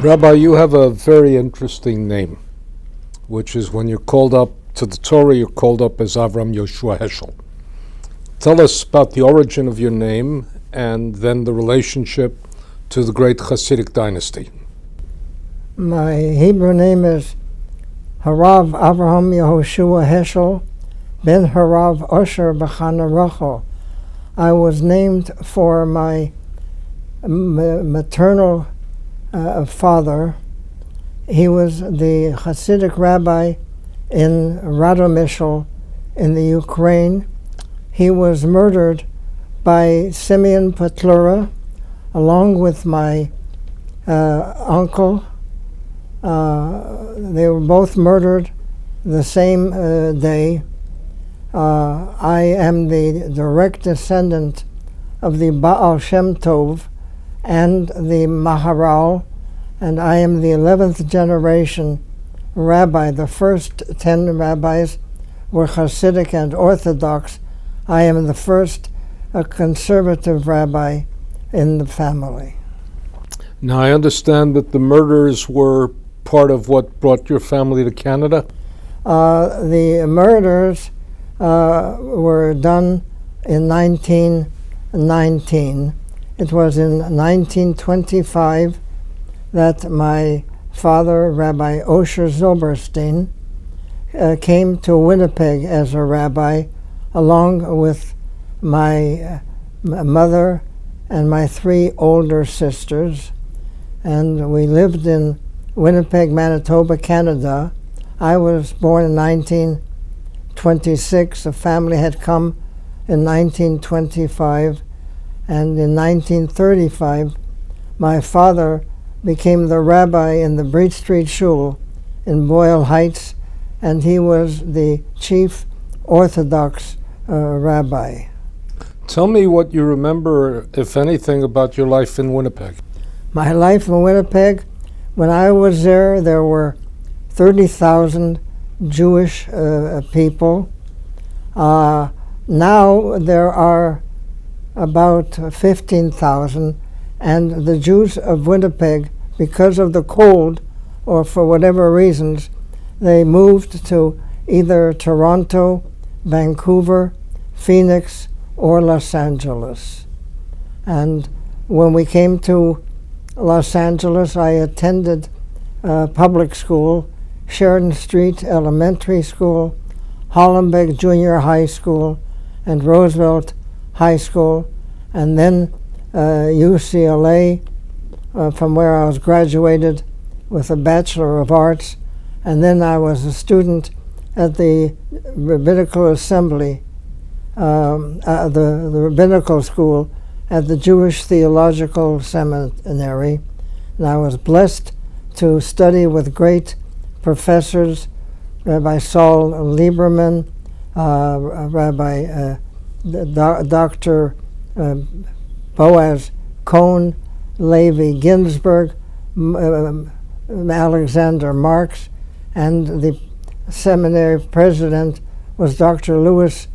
Rabbi, you have a very interesting name, which is when you're called up to the Torah, you're called up as Avram Yoshua Heschel. Tell us about the origin of your name and then the relationship to the great Hasidic dynasty. My Hebrew name is Harav Avraham Yehoshua Heschel ben Harav Osher B'chana Rachel. I was named for my maternal father. He was the Hasidic rabbi in Radomishel in the Ukraine. He was murdered by Simeon Petlura along with my uncle. They were both murdered the same day. I am the direct descendant of the Baal Shem Tov and the Maharal, and I am the 11th generation rabbi. The first 10 rabbis were Hasidic and Orthodox. I am the first conservative rabbi in the family. Now, I understand that the murders were part of what brought your family to Canada? The murders were done in 1919. It was in 1925 that my father, Rabbi Osher Silverstein, came to Winnipeg as a rabbi along with my mother and my 3 older sisters. And we lived in Winnipeg, Manitoba, Canada. I was born in 1926. The family had come in 1925. And in 1935, my father became the rabbi in the Breed Street Shul in Boyle Heights, and he was the chief Orthodox rabbi. Tell me what you remember, if anything, about your life in Winnipeg. My life in Winnipeg, when I was there, there were 30,000 Jewish people. Now there are about 15,000, and the Jews of Winnipeg, because of the cold or for whatever reasons, they moved to either Toronto, Vancouver, Phoenix, or Los Angeles. And when we came to Los Angeles, I attended public school, Sheridan Street Elementary School, Hollenbeck Junior High School, and Roosevelt High School, and then UCLA, from where I was graduated with a Bachelor of Arts, and then I was a student at the Rabbinical Assembly, the Rabbinical School at the Jewish Theological Seminary, and I was blessed to study with great professors, Rabbi Saul Lieberman, Rabbi Dr. Boaz Cohn, Levi Ginsburg, Alexander Marx, and the seminary president was Dr. Louis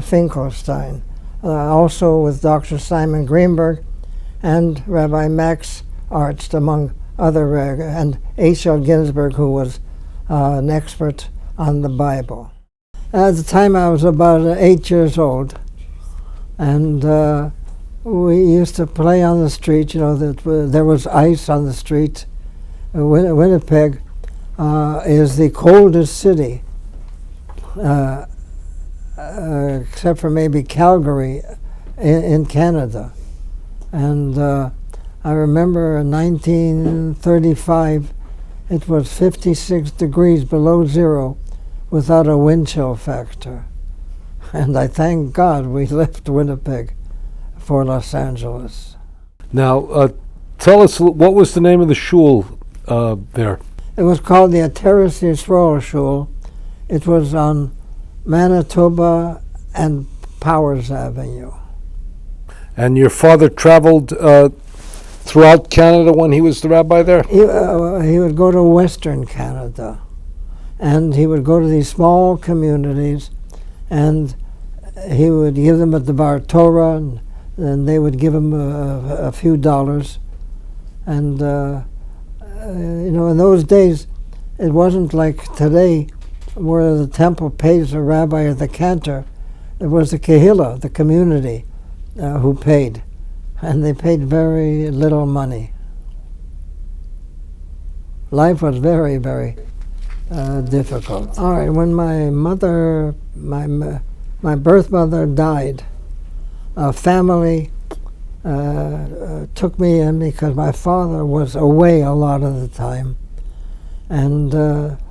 Finkelstein, also with Dr. Simon Greenberg and Rabbi Max Arzt, among other, and H.L. Ginsburg, who was an expert on the Bible. At the time I was about 8 years old, and we used to play on the street. You know, that there was ice on the street. Winnipeg is the coldest city, except for maybe Calgary in Canada. And I remember in 1935, it was 56 degrees below zero without a wind chill factor. And I thank God we left Winnipeg for Los Angeles. Now, tell us, what was the name of the shul there? It was called the Ateres Yisrael Shul. It was on Manitoba and Powers Avenue. And your father traveled throughout Canada when he was the rabbi there? He would go to Western Canada, and he would go to these small communities, and he would give them at the Bar Torah, and they would give him a few dollars. And in those days, it wasn't like today where the temple pays the rabbi or the cantor. It was the kehillah, the community, who paid. And they paid very little money. Life was very, very difficult. All right, when my mother, my birth mother died, a family took me in because my father was away a lot of the time. And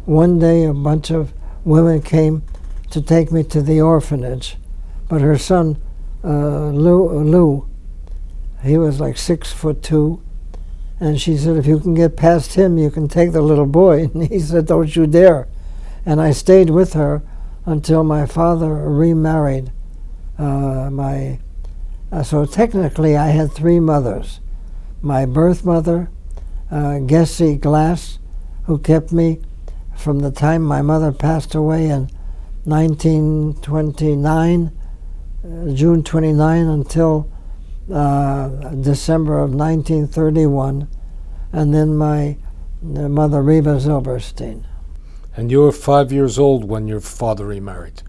one day a bunch of women came to take me to the orphanage. But her son, Lou, he was like 6'2", and she said, if you can get past him, you can take the little boy. And he said, don't you dare. And I stayed with her until my father remarried. So technically I had three mothers. My birth mother, Gessie Glass, who kept me from the time my mother passed away in 1929, June 29, until December of 1931, and then my mother, Rabbi Silverstein. And you were 5 years old when your father remarried?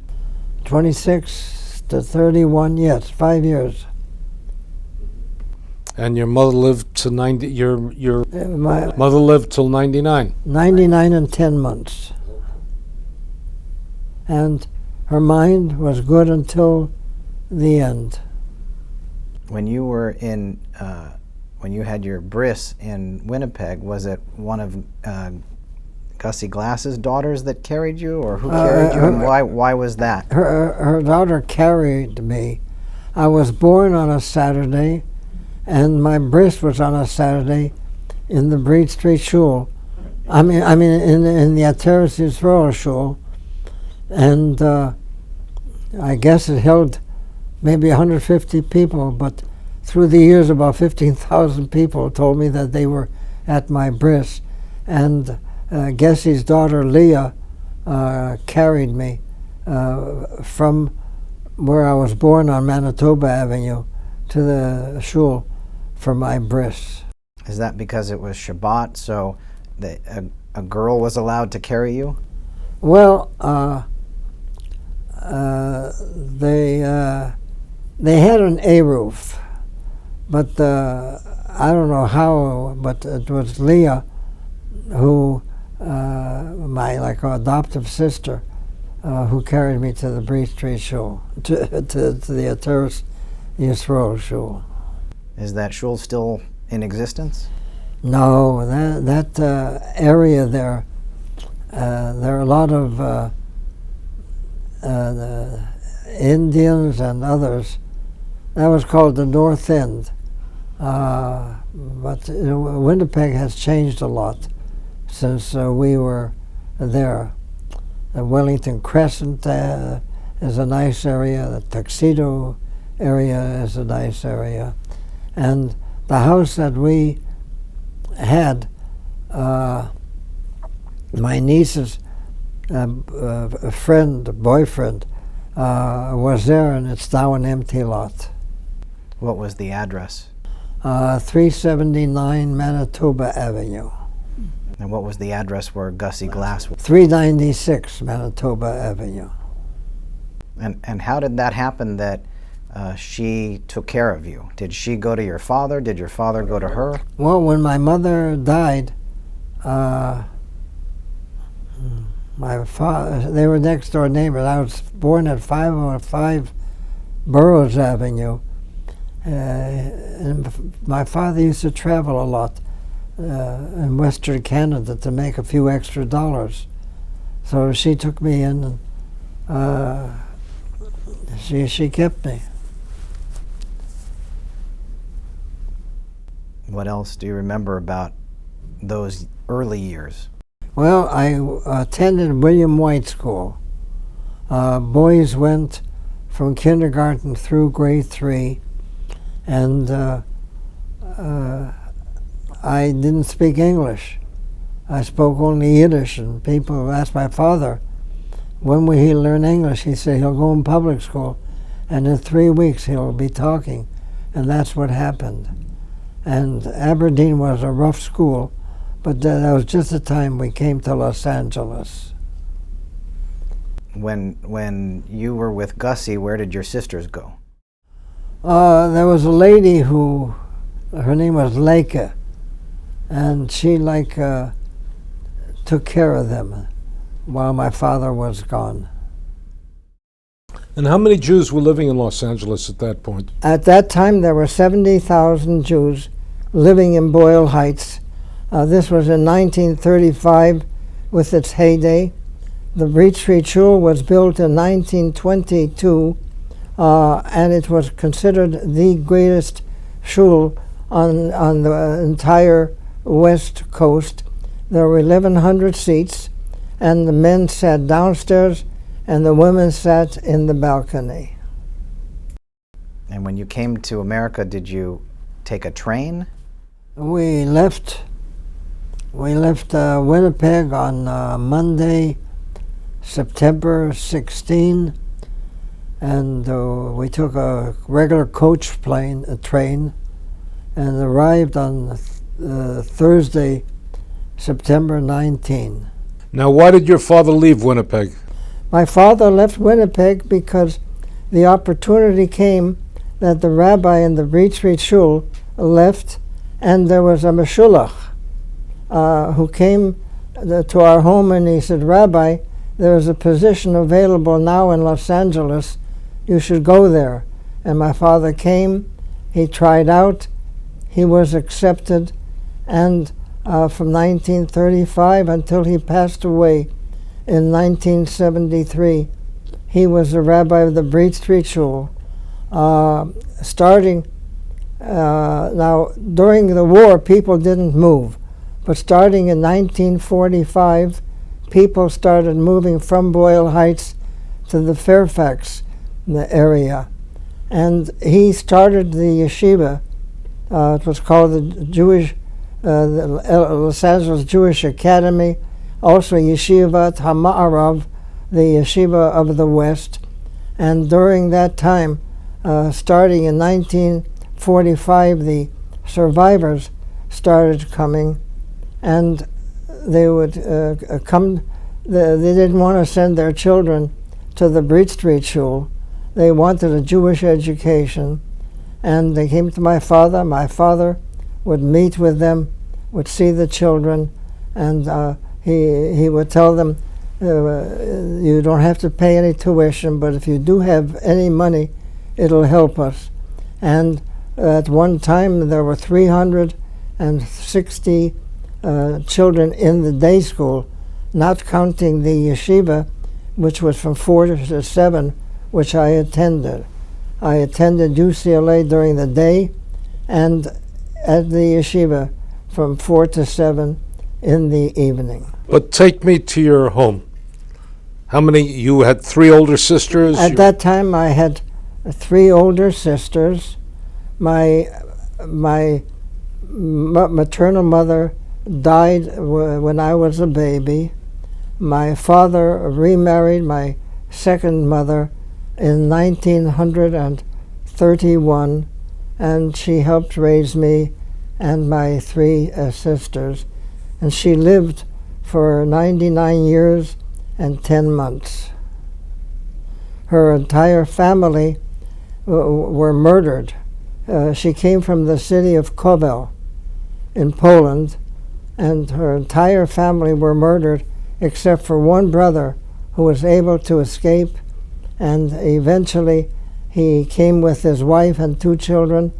26 to 31, yes, 5 years. And your mother lived to 90. My mother lived till 99. 99 and 10 months. And her mind was good until the end. When you were in, when you had your bris in Winnipeg, was it one of Gussie Glass's daughters that carried you, or who carried you, and why was that? Her daughter carried me. I was born on a Saturday, and my bris was on a Saturday in the Breed Street Shul. I mean in the Ateres Yisrael Shul, and I guess it held maybe 150 people, but through the years about 15,000 people told me that they were at my bris. And Gessie's daughter Leah carried me from where I was born on Manitoba Avenue to the shul for my bris. Is that because it was Shabbat, so a girl was allowed to carry you? Well, they had an Eruv, but I don't know how, but it was Leah who, my adoptive sister, who carried me to the Breed Street Shul, to the Ateres Yisrael Shul. Is that shul still in existence? No, that area there, there are a lot of Indians and others. That was called the North End. But Winnipeg has changed a lot since we were there. The Wellington Crescent is a nice area. The Tuxedo area is a nice area. And the house that we had, my niece's boyfriend, was there, and it's now an empty lot. What was the address? 379 Manitoba Avenue. And what was the address where Gussie Glass was? 396 Manitoba Avenue. And how did that happen that she took care of you? Did she go to your father? Did your father go to her? Well, when my mother died, my father, they were next door neighbors. I was born at 505 Burroughs Avenue. And my father used to travel a lot in Western Canada to make a few extra dollars. So she took me in, and she kept me. What else do you remember about those early years? Well, I attended William White School. Boys went from kindergarten through grade 3, and I didn't speak English. I spoke only Yiddish, and people asked my father, when will he learn English? He said he'll go in public school, and in 3 weeks he'll be talking, and that's what happened. And Aberdeen was a rough school, But that was just the time we came to Los Angeles. When you were with Gussie, where did your sisters go? There was a lady who, her name was Leica, and she took care of them while my father was gone. And how many Jews were living in Los Angeles at that point? At that time, there were 70,000 Jews living in Boyle Heights. This was in 1935 with its heyday. The Breed Street Shul was built in 1922, and it was considered the greatest shul on the entire West Coast. There were 1,100 seats, and the men sat downstairs, and the women sat in the balcony. And when you came to America, did you take a train? We left Winnipeg on Monday, September 16, and we took a regular coach train, and arrived on Thursday, September 19. Now, why did your father leave Winnipeg? My father left Winnipeg because the opportunity came that the rabbi in the Breed Street Shul left, and there was a Meshulach who came to our home, and he said, "Rabbi, there is a position available now in Los Angeles. You should go there." And my father came, he tried out, he was accepted, and from 1935 until he passed away in 1973, he was the rabbi of the Breed Street Shul. Now, during the war, people didn't move, but starting in 1945, people started moving from Boyle Heights to the Fairfax area. And he started the yeshiva. It was called the Los Angeles Jewish Academy, also Yeshivat HaMa'arav, the Yeshiva of the West. And during that time, starting in 1945, the survivors started coming, and they would come. They didn't want to send their children to the Breed Street Shul. They wanted a Jewish education, and they came to my father. My father would meet with them, would see the children, and he would tell them, you don't have to pay any tuition, but if you do have any money, it'll help us. And at one time, there were 360 children in the day school, not counting the yeshiva, which was from 4 to 7, which I attended. I attended UCLA during the day, and at the yeshiva from 4 to 7 in the evening. But take me to your home. How many? You had 3 older sisters? At that time, I had 3 older sisters. My maternal mother died when I was a baby. My father remarried my second mother in 1931, and she helped raise me and my 3 sisters. And she lived for 99 years and 10 months. Her entire family were murdered. She came from the city of Kowel in Poland, and her entire family were murdered except for one brother who was able to escape, and eventually he came with his wife and 2 children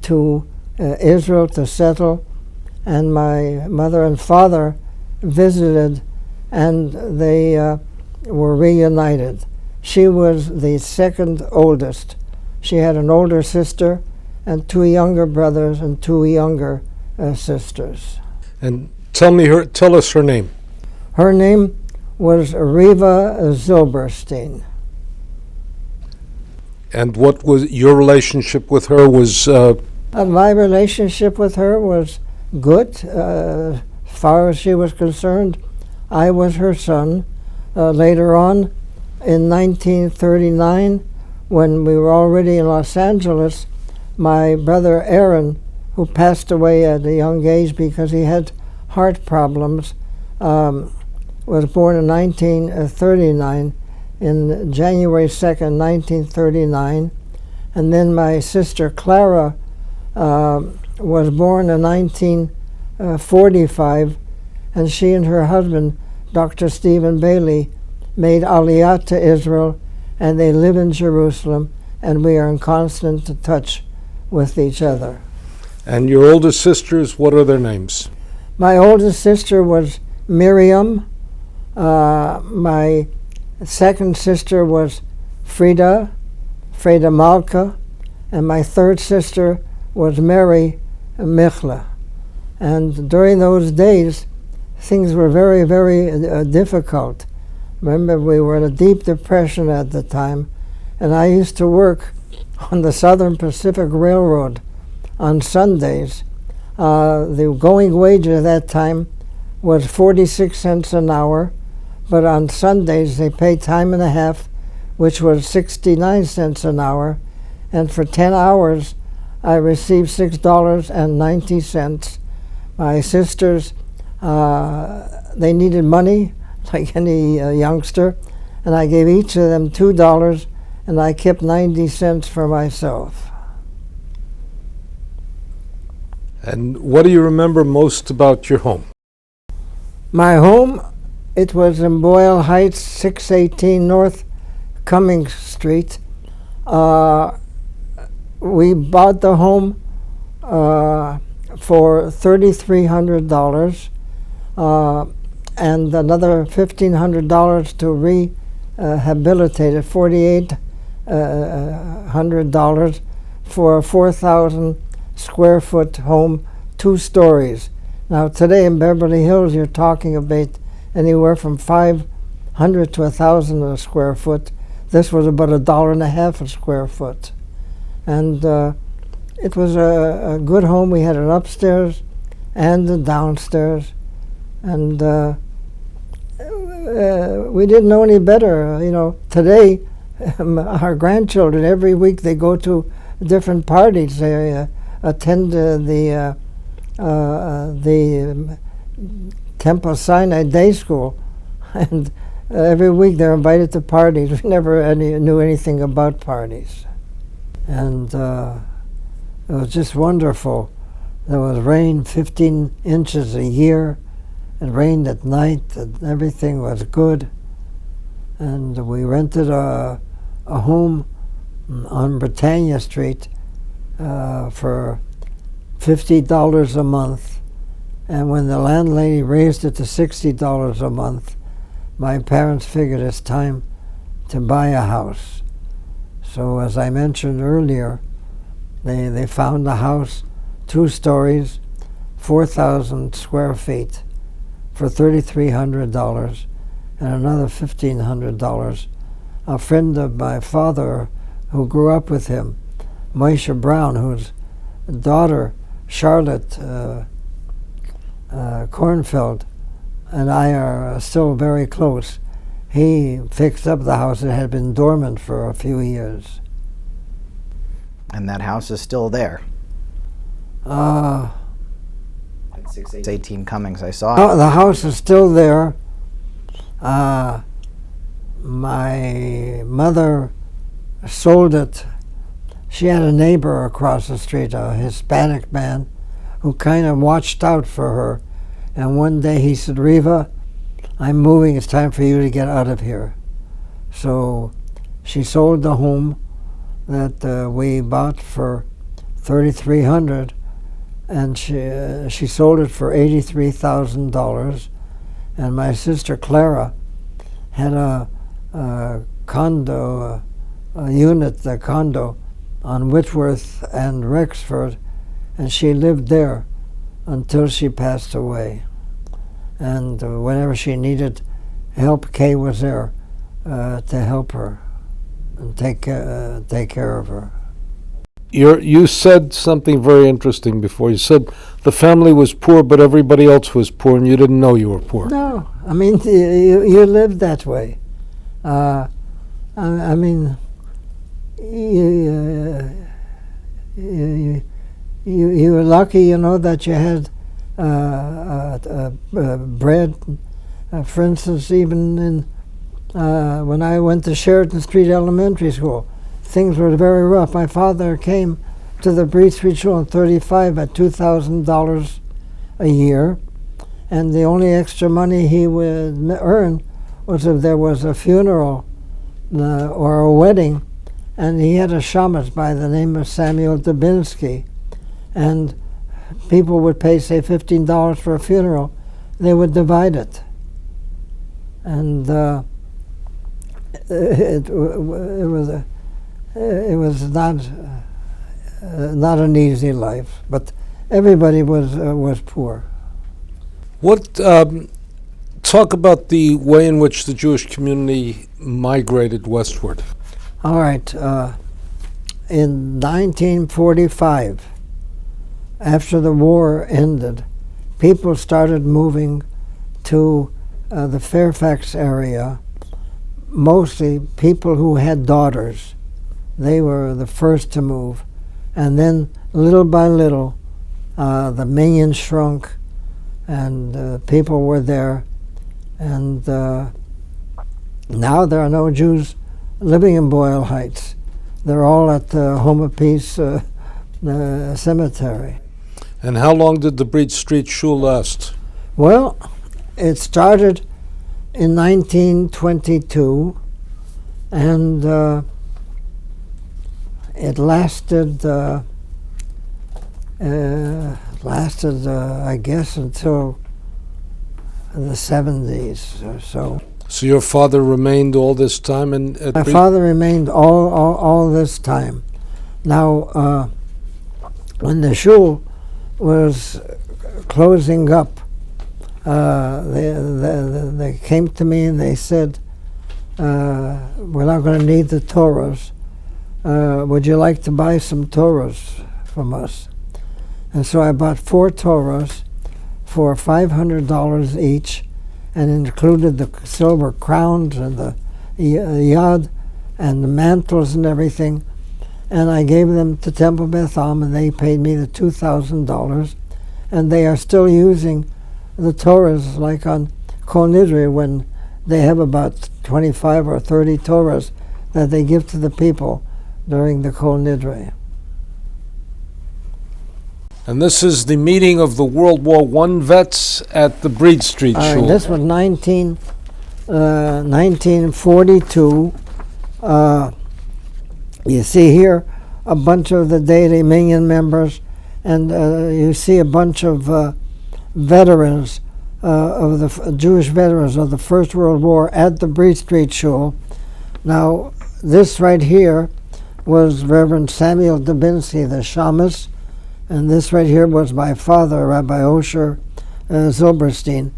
to Israel to settle, and my mother and father visited, and they were reunited. She was the second oldest. She had an older sister and 2 younger brothers and 2 younger sisters. And tell us her name. Her name was Rabbi Silverstein. And what was your relationship with her? My relationship with her was good. As far as she was concerned, I was her son. Later on, in 1939, when we were already in Los Angeles, my brother Aaron, who passed away at a young age because he had heart problems. Was born in 1939, in January 2nd, 1939. And then my sister Clara was born in 1945, and she and her husband, Dr. Stephen Bailey, made Aliyah to Israel, and they live in Jerusalem, and we are in constant touch with each other. And your older sisters, what are their names? My oldest sister was Miriam. My second sister was Frida Malka, and my third sister was Mary Michla. And during those days, things were very, very difficult. Remember, we were in a deep depression at the time, and I used to work on the Southern Pacific Railroad on Sundays. The going wage at that time was 46 cents an hour, but on Sundays they paid time and a half, which was 69 cents an hour, and for 10 hours I received $6.90. My sisters, they needed money, like any youngster, and I gave each of them $2, and I kept 90 cents for myself. And what do you remember most about your home? My home, it was in Boyle Heights, 618 North Cummings Street. We bought the home for $3,300 and another $1,500 to rehabilitate it, $4,800 for a 4,000 square foot home, 2 stories. Now today in Beverly Hills you're talking about anywhere from 500 to 1,000 a square foot. This was about $1.50 a square foot. And it was a good home. We had an upstairs and a downstairs. And we didn't know any better. You know, today our grandchildren, every week they go to different parties. They attend the Temple Sinai Day School, and every week they're invited to parties. We never knew anything about parties. And it was just wonderful. There was rain 15 inches a year. It rained at night, and everything was good. And we rented a home on Britannia Street for $50 a month. And when the landlady raised it to $60 a month, my parents figured it's time to buy a house. So as I mentioned earlier, they found a house, 2 stories, 4,000 square feet for $3,300 and another $1,500. A friend of my father who grew up with him, Moshe Brown, whose daughter, Charlotte Kornfeld, and I are still very close. He fixed up the house. It had been dormant for a few years. And that house is still there. 618 Cummings, I saw it. The house is still there. My mother sold it. She had a neighbor across the street, a Hispanic man, who kind of watched out for her. And one day he said, "Riva, I'm moving. It's time for you to get out of here." So she sold the home that we bought for $3,300, and she sold it for $83,000. And my sister Clara had a condo, a condo on Whitworth and Rexford, and she lived there until she passed away. And whenever she needed help, Kay was there to help her and take care of her. You said something very interesting before. You said the family was poor, but everybody else was poor, and you didn't know you were poor. No, I mean, you lived that way. I mean, you were lucky, you know, that you had bread. For instance, even when I went to Sheridan Street Elementary School, things were very rough. My father came to the Breed Street School in '35 at $2,000 a year, and the only extra money he would earn was if there was a funeral or a wedding, and he had a shamus by the name of Samuel Dubinsky, and people would pay, say, $15 for a funeral. They would divide it, and it was not an easy life, but everybody was poor. What talk about the way in which the Jewish community migrated westward? All right. In 1945, after the war ended, people started moving to the Fairfax area, mostly people who had daughters. They were the first to move. And then, little by little, the million shrunk, and people were there. And now there are no Jews living in Boyle Heights. They're all at the Home of Peace cemetery. And how long did the Breed Street Shul last? Well, it started in 1922, and it lasted, I guess, until the 70s or so. So your father remained all this time at My father remained all this time. Now, when the shul was closing up, they came to me and they said, we're not going to need the Torahs. Would you like to buy some Torahs from us? And so I bought 4 Torahs for $500 each, and included the silver crowns and the yad and the mantles and everything. And I gave them to Temple Beth Am, and they paid me the $2,000. And they are still using the Torahs, like on Kol Nidre, when they have about 25 or 30 Torahs that they give to the people during the Kol Nidre. And this is the meeting of the World War I vets at the Breed Street Shul. This was 1942. You see here a bunch of the Deity Minyan members, and you see a bunch of veterans, of the Jewish veterans of the First World War at the Breed Street Shul. Now, this right here was Reverend Samuel Dubinsky, the shamus, and this right here was my father, Rabbi Silverstein,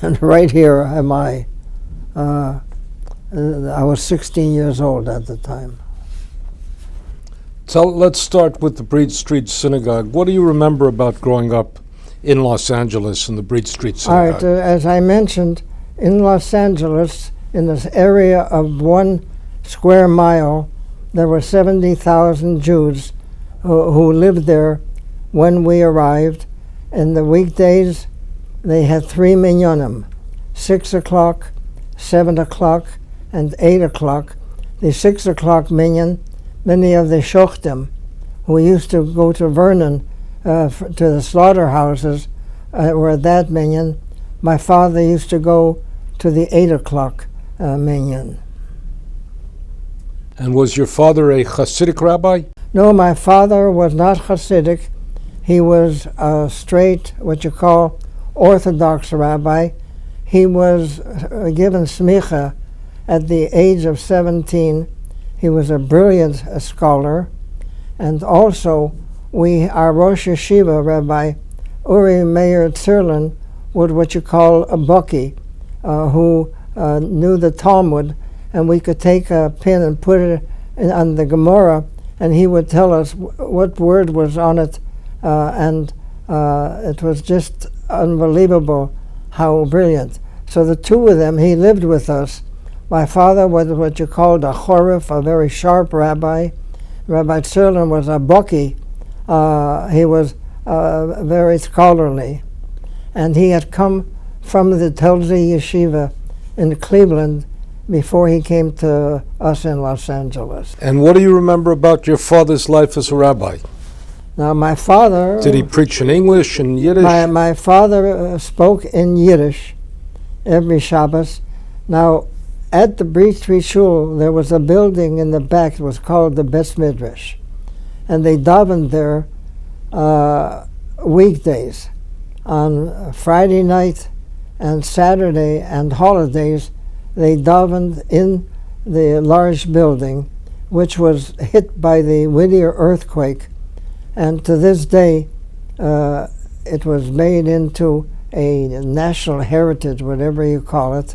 and right here am I. I was 16 years old at the time. Let's start with the Breed Street Synagogue. What do you remember about growing up in Los Angeles in the Breed Street Synagogue? All right, as I mentioned, in Los Angeles, in this area of 1 square mile, there were 70,000 Jews who lived there when we arrived. In the weekdays, they had 3 minyanim, 6 o'clock, 7 o'clock, and 8 o'clock. The 6 o'clock minyan, many of the shochtim who used to go to Vernon, to the slaughterhouses, were at that minyan. My father used to go to the 8 o'clock minyan. And was your father a Hasidic rabbi? No, my father was not Hasidic. He was a straight, what you call, Orthodox rabbi. He was given smicha at the age of 17. He was a brilliant scholar. And also, our Rosh Yeshiva, Rabbi Uri Meir Tzirlin, was what you call a Bucky, who knew the Talmud, and we could take a pin and put it on the Gemara, and he would tell us what word was on it, and it was just unbelievable how brilliant. So the two of them, he lived with us. My father was what you called a chorif, a very sharp rabbi. Rabbi Tzirlin was a Bucky. He was very scholarly. and he had come from the Telze Yeshiva in Cleveland before he came to us in Los Angeles. And what do you remember about your father's life as a rabbi? Now, my father... Did he preach in English and Yiddish? My father spoke in Yiddish every Shabbos. Now, at the Breeze Street Shul, there was a building in the back that was called the Beth Midrash. And they davened there weekdays. On Friday night and Saturday and holidays, they davened in the large building, which was hit by the Whittier earthquake. And to this day, it was made into a national heritage, whatever you call it,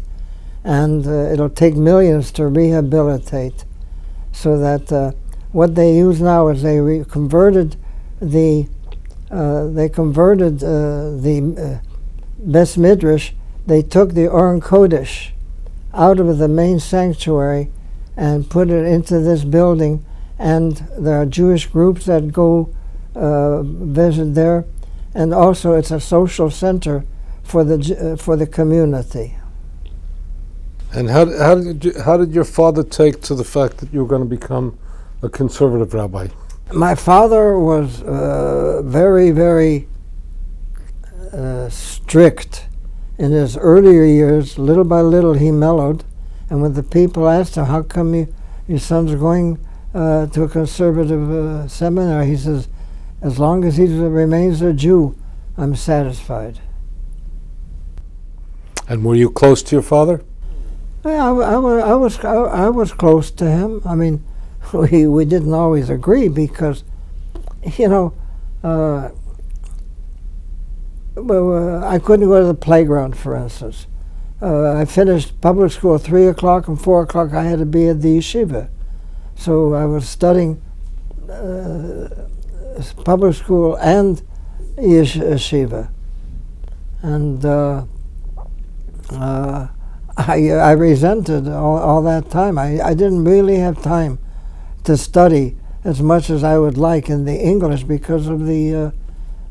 and it'll take millions to rehabilitate. So that what they use now is they converted the Beth Midrash. They took the Aron Kodesh out of the main sanctuary and put it into this building, and there are Jewish groups that go visit there, and also it's a social center for the community. And how did your father take to the fact that you were going to become a conservative rabbi? My father was very, very strict. In his earlier years, little by little, he mellowed. And when the people asked him, how come your son's going to a conservative seminar, he says, as long as he remains a Jew, I'm satisfied. And were you close to your father? I was close to him. I mean, we didn't always agree because, I couldn't go to the playground, for instance. I finished public school at 3 o'clock, and 4 o'clock I had to be at the yeshiva. So I was studying public school and yeshiva. And I resented all that time. I didn't really have time to study as much as I would like in the English because of the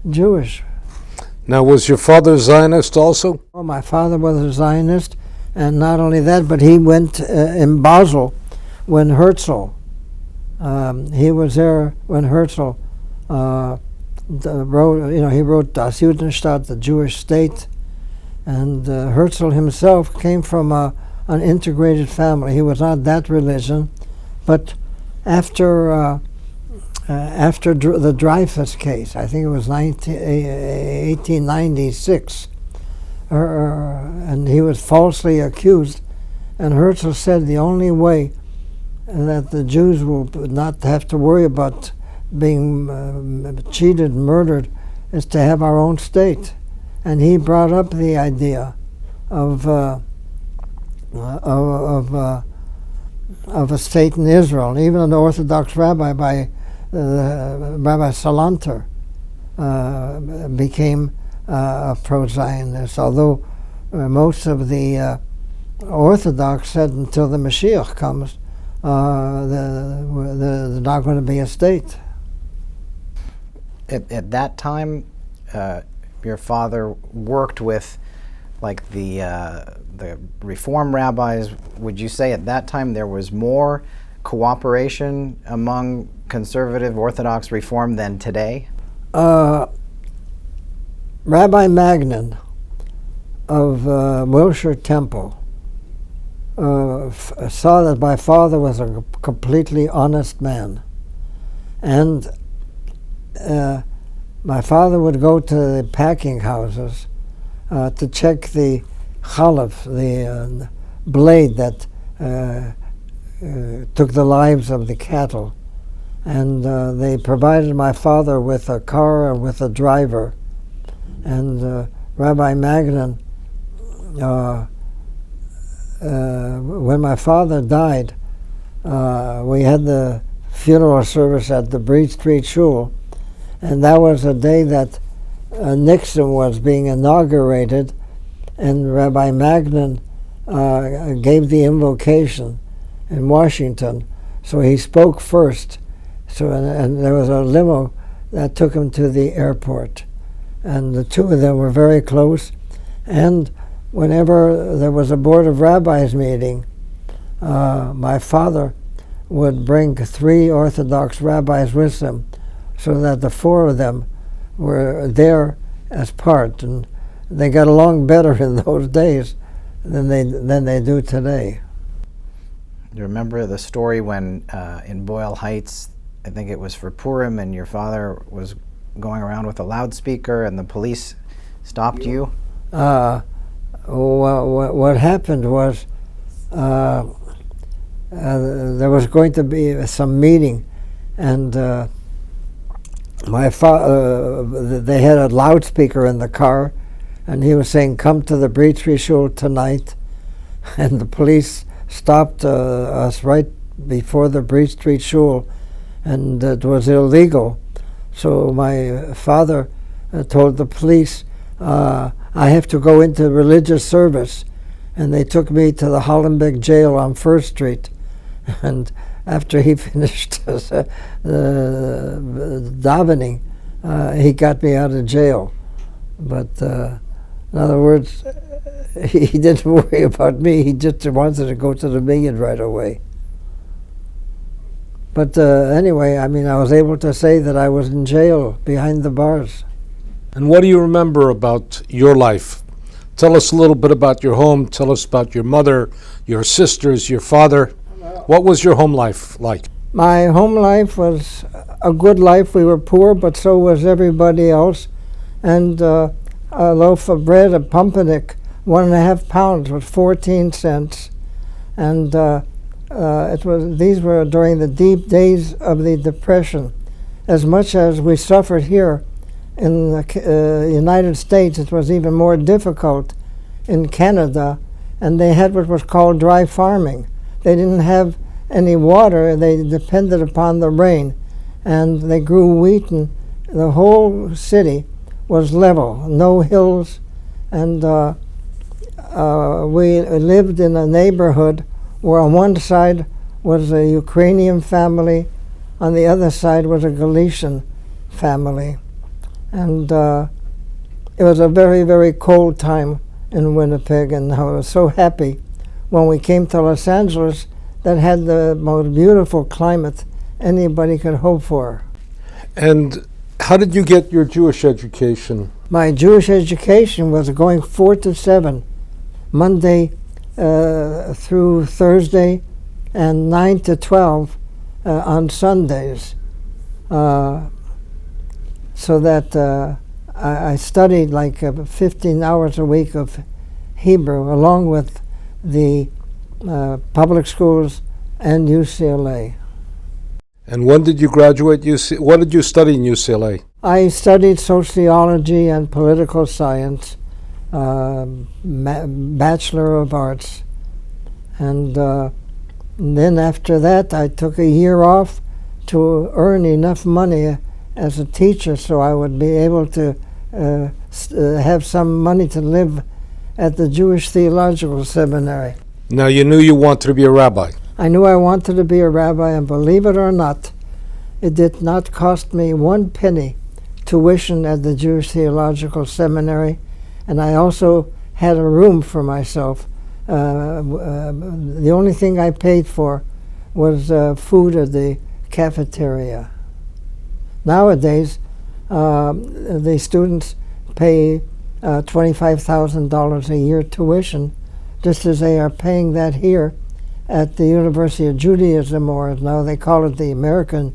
Jewish. Now, was your father a Zionist also? Well, my father was a Zionist, and not only that, but he went in Basel when Herzl, he was there when Herzl wrote, he wrote Das Judenstaat, the Jewish state, and Herzl himself came from an integrated family. He was not that religion, but after the Dreyfus case, I think it was 1896, and he was falsely accused, and Herzl said the only way that the Jews will not have to worry about being cheated, murdered, is to have our own state. And he brought up the idea of a state in Israel. And even an Orthodox rabbi, Rabbi Salanter, became a pro-Zionist, although most of the Orthodox said until the Mashiach comes, there's not going to be a state. At that time, your father worked with, like, the Reform rabbis. Would you say at that time there was more cooperation among conservative Orthodox Reform than today? Rabbi Magnin of Wilshire Temple saw that my father was a completely honest man, and my father would go to the packing houses to check the chalaf, the blade that took the lives of the cattle, and they provided my father with a car and with a driver. And Rabbi Magnin, when my father died, we had the funeral service at the Breed Street Shul, and that was a day that Nixon was being inaugurated, and Rabbi Magnin gave the invocation in Washington, so he spoke first. So and there was a limo that took him to the airport, and the two of them were very close. And whenever there was a Board of Rabbis meeting, my father would bring 3 Orthodox rabbis with him, so that the 4 of them were there as part, and they got along better in those days than they do today. You remember the story when in Boyle Heights, I think it was for Purim, and your father was going around with a loudspeaker and the police stopped you? Well, what happened was there was going to be some meeting, and my father, they had a loudspeaker in the car, and he was saying, "Come to the Breed Street Shul tonight," and the police stopped us right before the Breed Street Shul, and it was illegal. So my father told the police, "I have to go into religious service," and they took me to the Hollenbeck jail on First Street. And after he finished davening, he got me out of jail. But in other words, he didn't worry about me. He just wanted to go to the million right away. But anyway, I mean, I was able to say that I was in jail behind the bars. And what do you remember about your life? Tell us a little bit about your home. Tell us about your mother, your sisters, your father. What was your home life like? My home life was a good life. We were poor, but so was everybody else. And a loaf of bread, a pumpernickel, 1.5 pounds, was 14 cents. And these were during the deep days of the Depression. As much as we suffered here in the United States, it was even more difficult in Canada, and they had what was called dry farming. They didn't have any water. They depended upon the rain, and they grew wheat, and the whole city was level, no hills. And we lived in a neighborhood where on one side was a Ukrainian family, on the other side was a Galician family. And it was a very, very cold time in Winnipeg, and I was so happy when we came to Los Angeles that had the most beautiful climate anybody could hope for. And how did you get your Jewish education? My Jewish education was going 4 to 7, Monday through Thursday, and 9 to 12 on Sundays. So that I studied like 15 hours a week of Hebrew, along with the public schools and UCLA. And when did you graduate what did you study in UCLA? I studied sociology and political science, Bachelor of Arts. And then after that, I took a year off to earn enough money as a teacher so I would be able to have some money to live at the Jewish Theological Seminary. Now, you knew you wanted to be a rabbi. I knew I wanted to be a rabbi, and believe it or not, it did not cost me 1 penny tuition at the Jewish Theological Seminary, and I also had a room for myself. The only thing I paid for was food at the cafeteria. Nowadays, the students pay $25,000 a year tuition, just as they are paying that here at the University of Judaism, or now they call it the American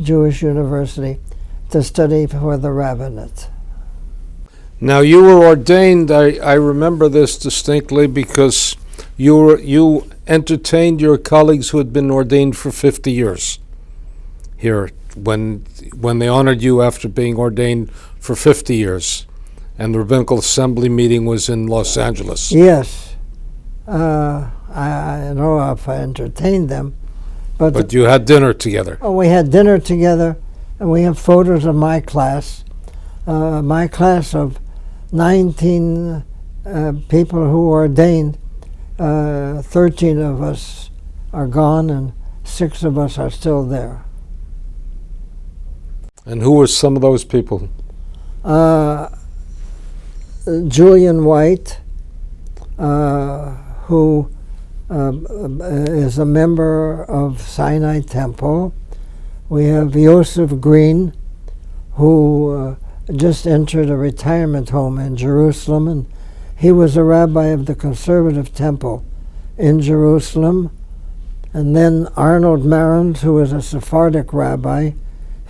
Jewish University, to study for the rabbinate. Now, you were ordained, I remember this distinctly, because you entertained your colleagues who had been ordained for 50 years here, when they honored you after being ordained for 50 years, and the Rabbinical Assembly meeting was in Los Angeles. Yes. I know if I entertained them. But you had dinner together. Oh, we had dinner together, and we have photos of my class. My class of 19 people who ordained, 13 of us are gone, and 6 of us are still I And who were some of those people? Julian White, who is a member of Sinai Temple. We have Joseph Green, who just entered a retirement home in Jerusalem, and he was a rabbi of the Conservative Temple in Jerusalem. And then Arnold Marans, who is a Sephardic rabbi,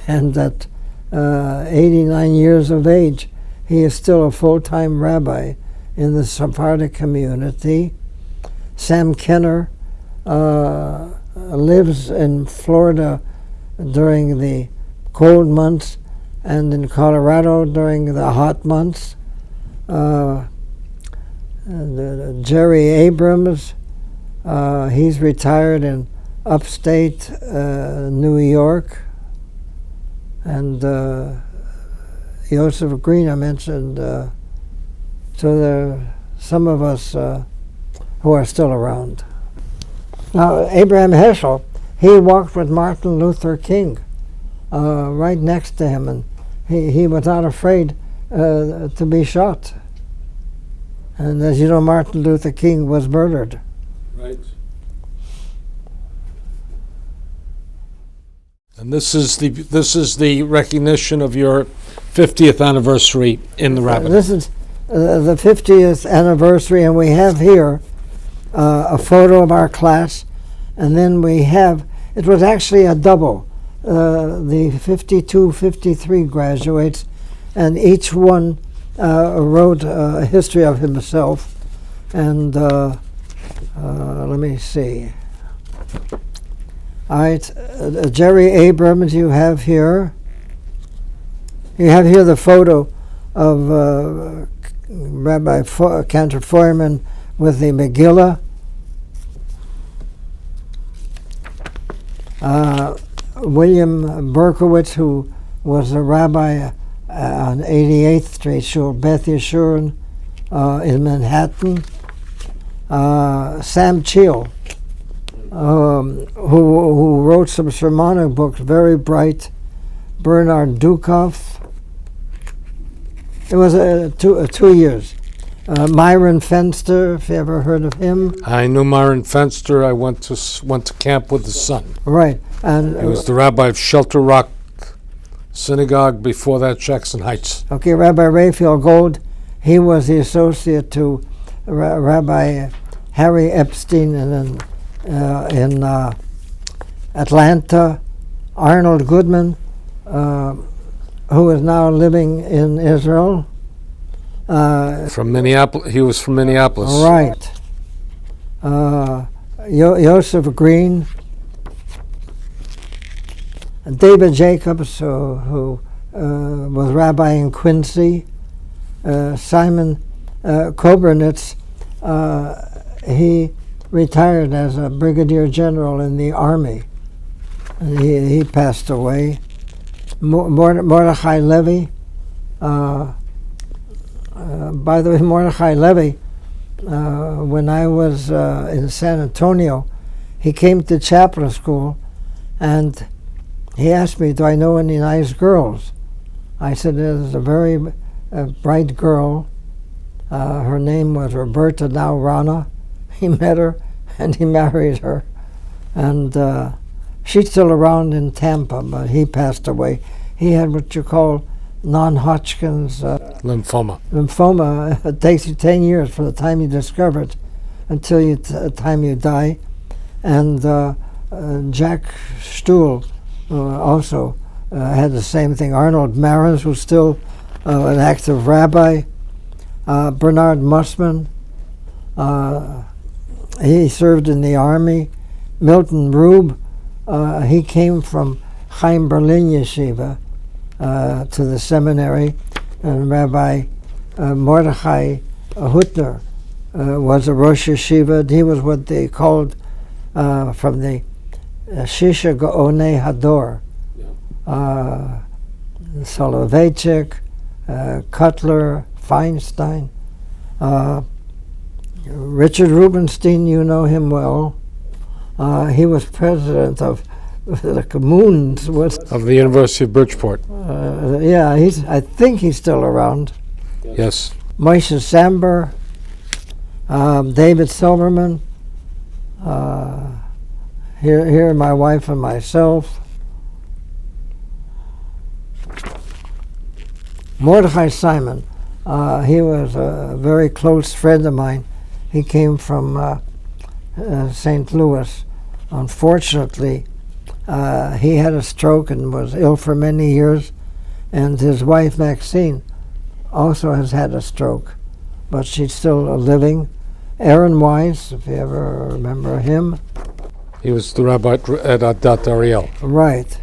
and at 89 years of age, he is still a full-time rabbi in the Sephardic community. Sam Kenner lives in Florida during the cold months and in Colorado during the hot months. Jerry Abrams, he's retired in upstate New York. And Joseph Green, I mentioned. So there are some of us who are still around. Now, Abraham Heschel, he walked with Martin Luther King right next to him, and he was not afraid to be shot. And as you know, Martin Luther King was murdered. Right. And this is the recognition of your 50th anniversary in the rabbinate. This is the 50th anniversary, and we have here a photo of our class, and then we have, it was actually a double, the 52, 53 graduates, and each one wrote a history of himself. And let me see. All right, Jerry Abrams, you have here. You have here the photo of Rabbi Cantor Feuerman with the Megillah. William Berkowitz, who was a rabbi on 88th Street, Shul Beth Yeshurun in Manhattan. Sam Cheel, who wrote some sermonic books, very bright. Bernard Dukoff. It was 2 years. Myron Fenster, if you ever heard of him. I knew Myron Fenster. I went to camp with his son. Right, and He was the rabbi of Shelter Rock Synagogue, before that Jackson Heights. okay, Rabbi Raphael Gold, he was the associate to Rabbi Harry Epstein in Atlanta. Arnold Goodman, who is now living in Israel. From Minneapolis. He was from Minneapolis. Right. Joseph Green. David Jacobs, who was rabbi in Quincy. Simon Kobernitz, he retired as a brigadier general in the army. And he passed away. Mordechai Levy. By the way, Mordechai Levy, when I was in San Antonio, he came to chaplain school, and he asked me, do I know any nice girls? I said, there's a very bright girl. Her name was Roberta, now Rana. He met her, and he married her. And she's still around in Tampa, but he passed away. He had what you call non-Hodgkin's Lymphoma. Lymphoma. It takes you 10 years from the time you discover it until the time you die. And Jack Stuhl also had the same thing. Arnold Marans was still an active rabbi. Bernard Mussman, he served in the army. Milton Rube, he came from Chaim Berlin Yeshiva to the seminary, and Rabbi Mordechai Hutner was a Rosh Yeshiva. He was what they called from the Shisha Gaonei Hador. Soloveitchik, Cutler, Feinstein. Richard Rubenstein, you know him well. He was president of the Communes. Of the University of Bridgeport. Yeah, I think he's still around. Yes. Moshe Samber, David Silverman, here my wife and myself. Mordechai Simon, he was a very close friend of mine. He came from St. Louis. Unfortunately, he had a stroke and was ill for many years, and his wife Maxine also has had a stroke, but she's still living. Aaron Weiss, if you ever remember him. He was the rabbi at Adat Ariel. Right.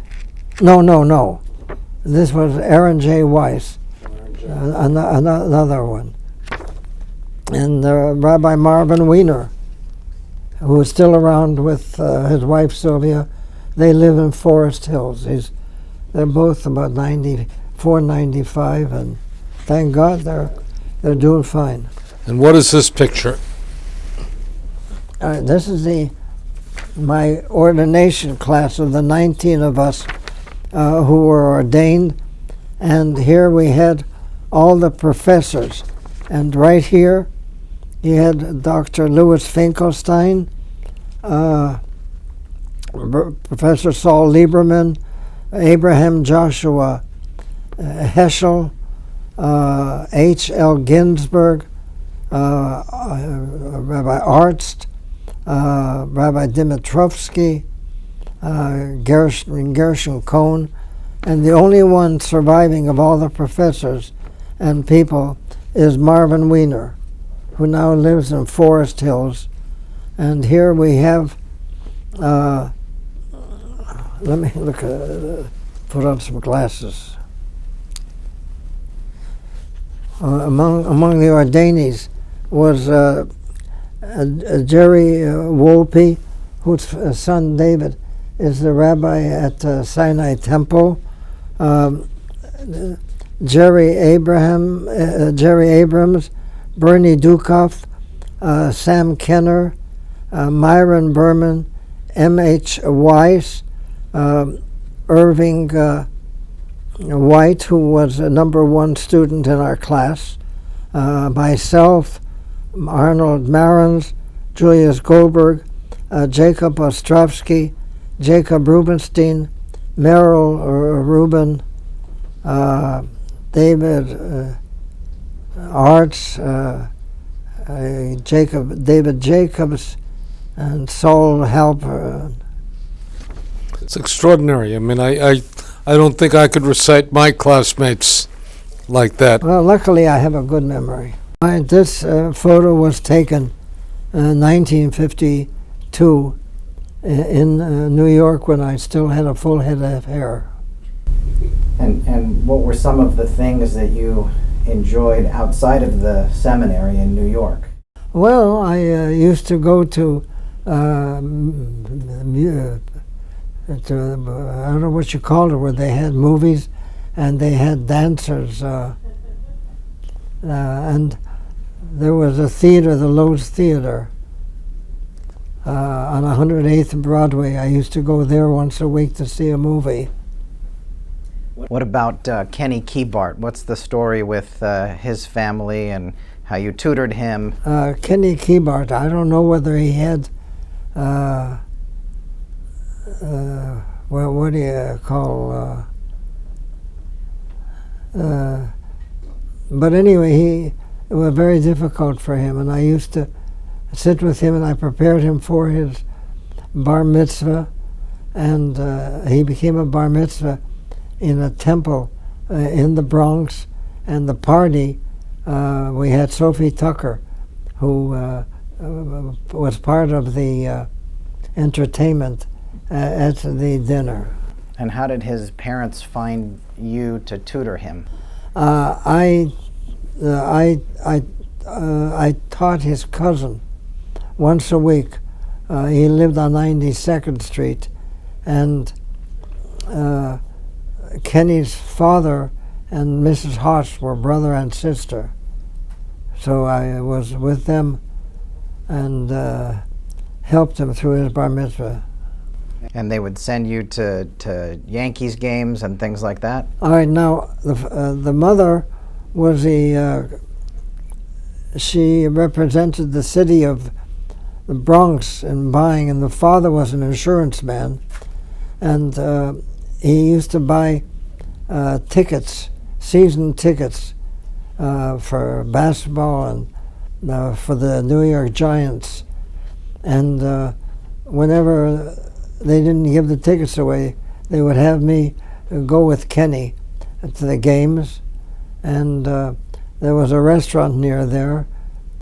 No. This was Aaron J. Weiss, another one. And Rabbi Marvin Wiener, who is still around with his wife Sylvia. They live in Forest Hills. They're both about 94, 95, and thank God they're doing fine. And what is this picture? This is my ordination class of the 19 of us who were ordained, and here we had all the professors, and right here you had Dr. Louis Finkelstein, Professor Saul Lieberman, Abraham Joshua Heschel, H.L. Ginsberg, Rabbi Arzt, Rabbi Dimitrovsky, Gershon Cohn, and the only one surviving of all the professors and people is Marvin Wiener, who now lives in Forest Hills. And here we have, let me put on some glasses. Among the ordainees was Jerry Wolpe, whose son David is the rabbi at Sinai Temple. Jerry Abrams, Bernie Dukoff, Sam Kenner, Myron Berman, M.H. Weiss, Irving White, who was a #1 student in our class, myself, Arnold Marans, Julius Goldberg, Jacob Ostrovsky, Jacob Rubenstein, Merrill Rubin, David Arts, David Jacobs, and Saul Halper. It's extraordinary. I mean, I don't think I could recite my classmates like that. Well, luckily I have a good memory. This photo was taken in 1952 in New York when I still had a full head of hair. And what were some of the things that you enjoyed outside of the seminary in New York? Well, I used to go to, I don't know what you call it, where they had movies and they had dancers. And there was a theater, the Lowe's Theater, on 108th and Broadway. I used to go there once a week to see a movie. What about Kenny Keybart? What's the story with his family and how you tutored him? Kenny Keybart, I don't know whether he had, well, what do you call, but anyway, it was very difficult for him, and I used to sit with him and I prepared him for his bar mitzvah, and he became a bar mitzvah in a temple in the Bronx, and the party, we had Sophie Tucker, who was part of the entertainment at the dinner. And how did his parents find you to tutor him? I taught his cousin once a week. He lived on 92nd Street, and Kenny's father and Mrs. Haas were brother and sister. So I was with them and helped him through his bar mitzvah. And they would send you to Yankees games and things like that? All right, now the mother was the she represented the city of the Bronx in buying, and the father was an insurance man, and he used to buy tickets, season tickets for basketball and for the New York Giants. And whenever they didn't give the tickets away, they would have me go with Kenny to the games. And there was a restaurant near there,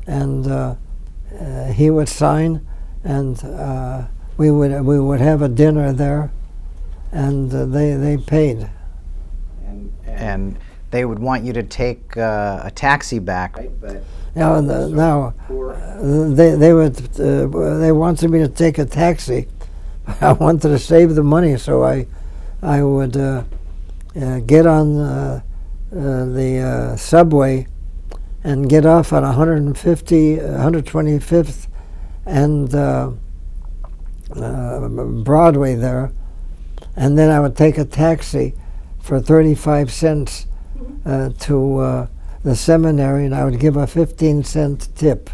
and he would sign, and we would have a dinner there, and they paid. And they would want you to take a taxi back, right? But Now, they wanted me to take a taxi. I wanted to save the money, so I would get on the subway and get off at 125th and Broadway there, and then I would take a taxi for 35 cents to the seminary, and I would give a 15-cent tip.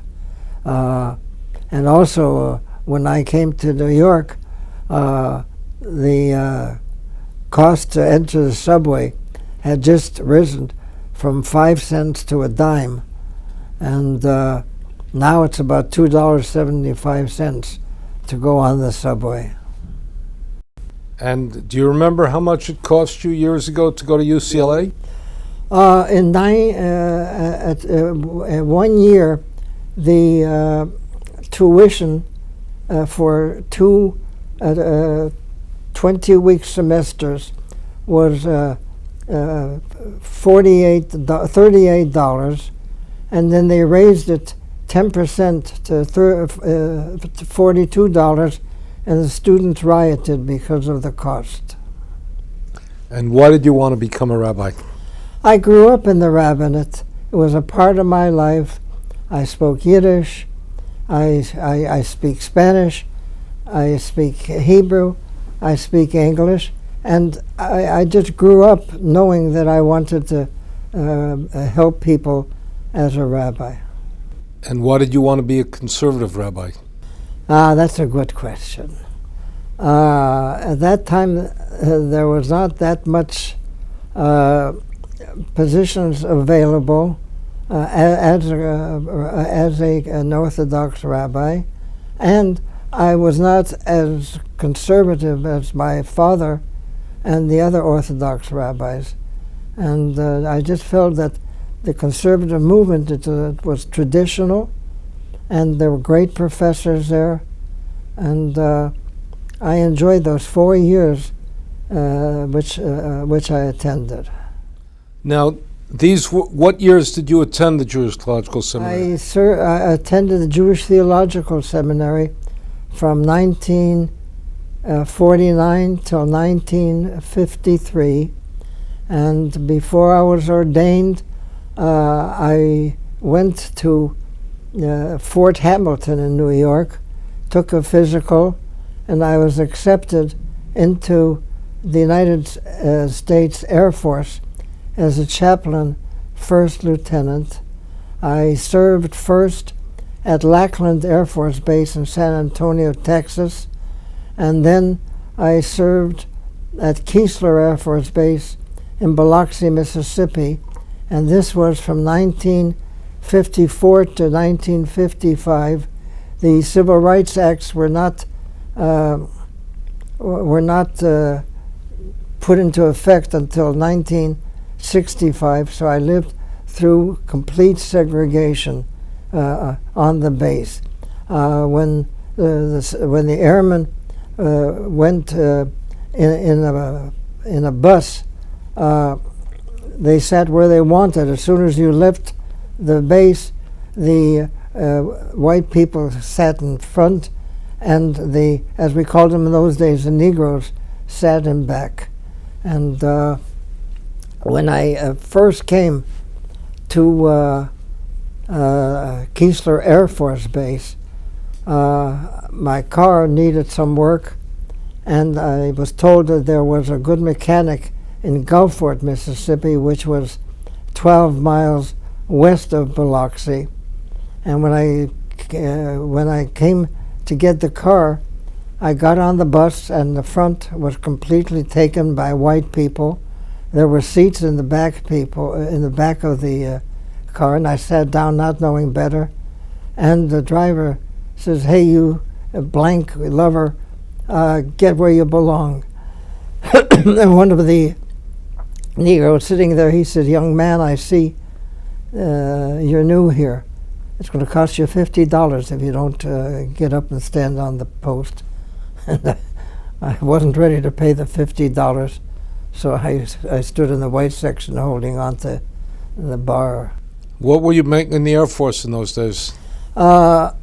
And also, when I came to New York, the cost to enter the subway had just risen from 5 cents to a dime, and now it's about $2.75 to go on the subway. And do you remember how much it cost you years ago to go to UCLA? In 1 year, the tuition for two 20-week semesters was $38, and then they raised it 10% to $42, and the students rioted because of the cost. And why did you want to become a rabbi? I grew up in the rabbinate. It was a part of my life. I spoke Yiddish. I speak Spanish. I speak Hebrew. I speak English. And I just grew up knowing that I wanted to help people as a rabbi. And why did you want to be a conservative rabbi? That's a good question. At that time, there was not that much positions available as an Orthodox rabbi, and I was not as conservative as my father and the other Orthodox rabbis, and I just felt that the conservative movement was traditional, and there were great professors there, and I enjoyed those 4 years which I attended. Now, what years did you attend the Jewish Theological Seminary? I attended the Jewish Theological Seminary from 1949 till 1953, and before I was ordained, I went to Fort Hamilton in New York, took a physical, and I was accepted into the United States Air Force as a chaplain, first lieutenant. I served first at Lackland Air Force Base in San Antonio, Texas, and then I served at Keesler Air Force Base in Biloxi, Mississippi, and this was from 1954 to 1955. The Civil Rights Acts were not put into effect until 1965, so I lived through complete segregation on the base. When the airmen went in a bus, they sat where they wanted. As soon as you left the base, the white people sat in front, and as we called them in those days, the Negroes sat in back. And when I first came to Keesler Air Force Base, my car needed some work, and I was told that there was a good mechanic in Gulfport, Mississippi, which was 12 miles west of Biloxi. And when I came to get the car, I got on the bus, and the front was completely taken by white people. There were seats in the back of the car, and I sat down not knowing better. And the driver says, "Hey, you blank lover, get where you belong." And one of the Negroes sitting there, he said, "Young man, I see you're new here. It's going to cost you $50 if you don't get up and stand on the post." And I wasn't ready to pay the $50, so I stood in the white section holding on to the bar. What were you making in the Air Force in those days? As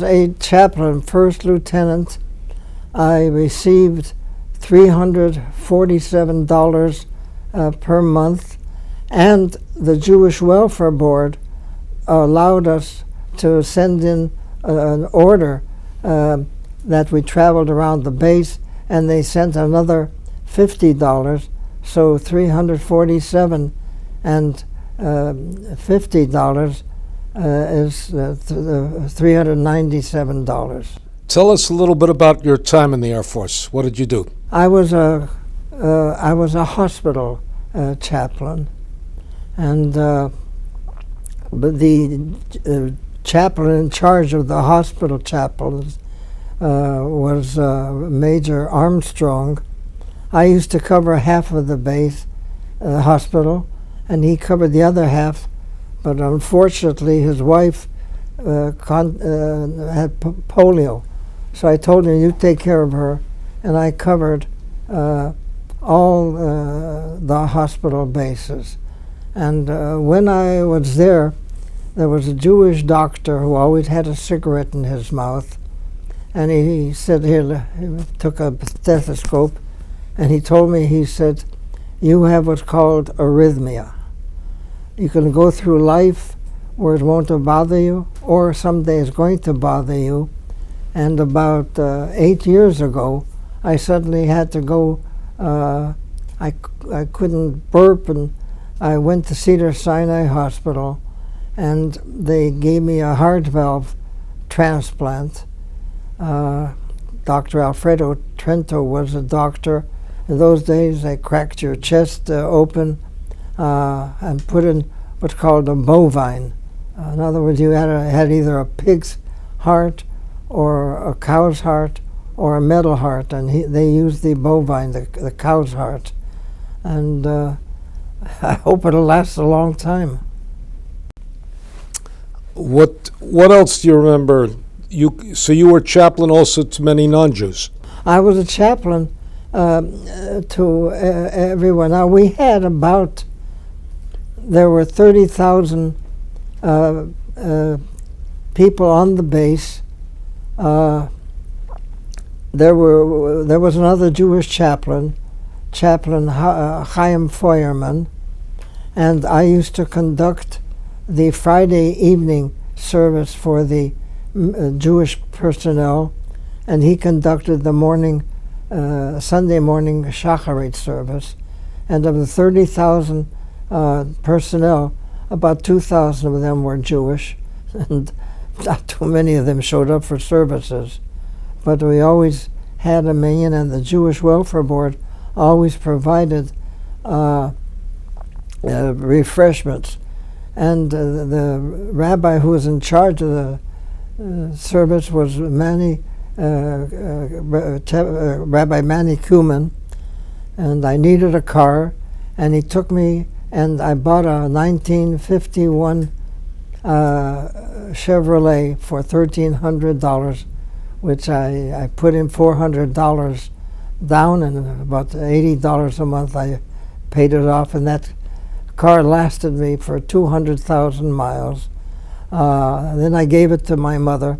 a chaplain, first lieutenant, I received $347 per month, and the Jewish Welfare Board allowed us to send in an order that we traveled around the base, and they sent another $50, so $347 and $50 is $397. Tell us a little bit about your time in the Air Force. What did you do? I was a hospital chaplain, and but the chaplain in charge of the hospital chapels was Major Armstrong. I used to cover half of the base hospital, and he covered the other half. But unfortunately, his wife had polio, so I told him, "You take care of her," and I covered all the hospital bases. And when I was there was a Jewish doctor who always had a cigarette in his mouth, and he said, "Here," he took a stethoscope, and he told me, he said, "You have what's called arrhythmia. You can go through life where it won't bother you, or someday it's going to bother you." And about 8 years ago, I suddenly had to go, I couldn't burp, and I went to Cedars-Sinai Hospital, and they gave me a heart valve transplant. Dr. Alfredo Trento was a doctor. In those days, they cracked your chest open and put in what's called a bovine. In other words, you had either a pig's heart or a cow's heart or a metal heart, and they used the bovine, the cow's heart. And I hope it'll last a long time. What else do you remember? So you were chaplain also to many non-Jews. I was a chaplain to everyone. Now we had there were 30,000 people on the base. There was another Jewish chaplain Chaim Feuerman, and I used to conduct the Friday evening service for the Jewish personnel, and he conducted the Sunday morning Shacharit service. And of the 30,000 personnel, about 2,000 of them were Jewish, and not too many of them showed up for services. But we always had a minyan, and the Jewish Welfare Board always provided refreshments. And the rabbi who was in charge of the service was Rabbi Manny Kuman, and I needed a car, and he took me, and I bought a 1951 Chevrolet for $1,300, which I put in $400 down, and about $80 a month I paid it off, and that car lasted me for 200,000 miles. Then I gave it to my mother,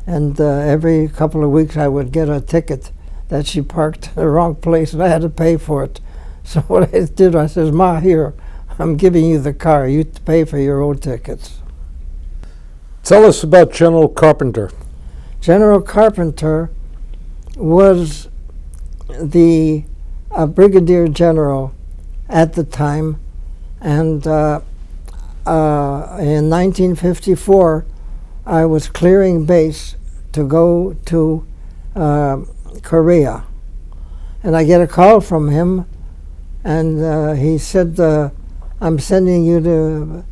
and every couple of weeks I would get a ticket that she parked in the wrong place, and I had to pay for it. So what I did, I says, "Ma, here, I'm giving you the car. You pay for your own tickets." Tell us about General Carpenter. General Carpenter was the brigadier general at the time, and in 1954, I was clearing base to go to Korea. And I get a call from him, and he said, I'm sending you to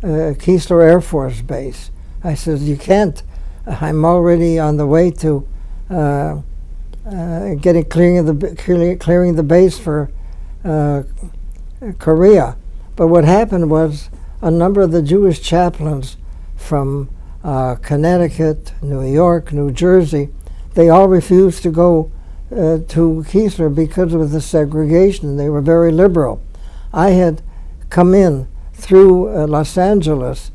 Keesler Air Force Base. I said, you can't. I'm already on the way to clearing the base for Korea. But what happened was a number of the Jewish chaplains from Connecticut, New York, New Jersey, they all refused to go to Keesler because of the segregation. They were very liberal. I had come in through Los Angeles,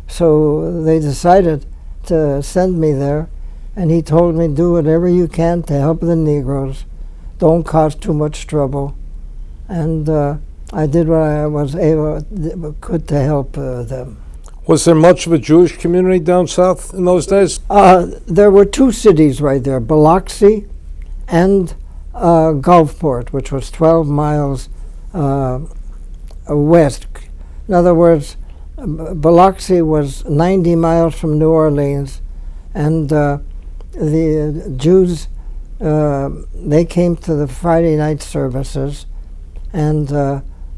so they decided to send me there, and he told me, do whatever you can to help the Negroes. Don't cause too much trouble. And I did what I was could to help them. Was there much of a Jewish community down south in those days? There were two cities right there, Biloxi and Gulfport, which was 12 miles west. In other words, Biloxi was 90 miles from New Orleans, and the Jews, they came to the Friday night services, and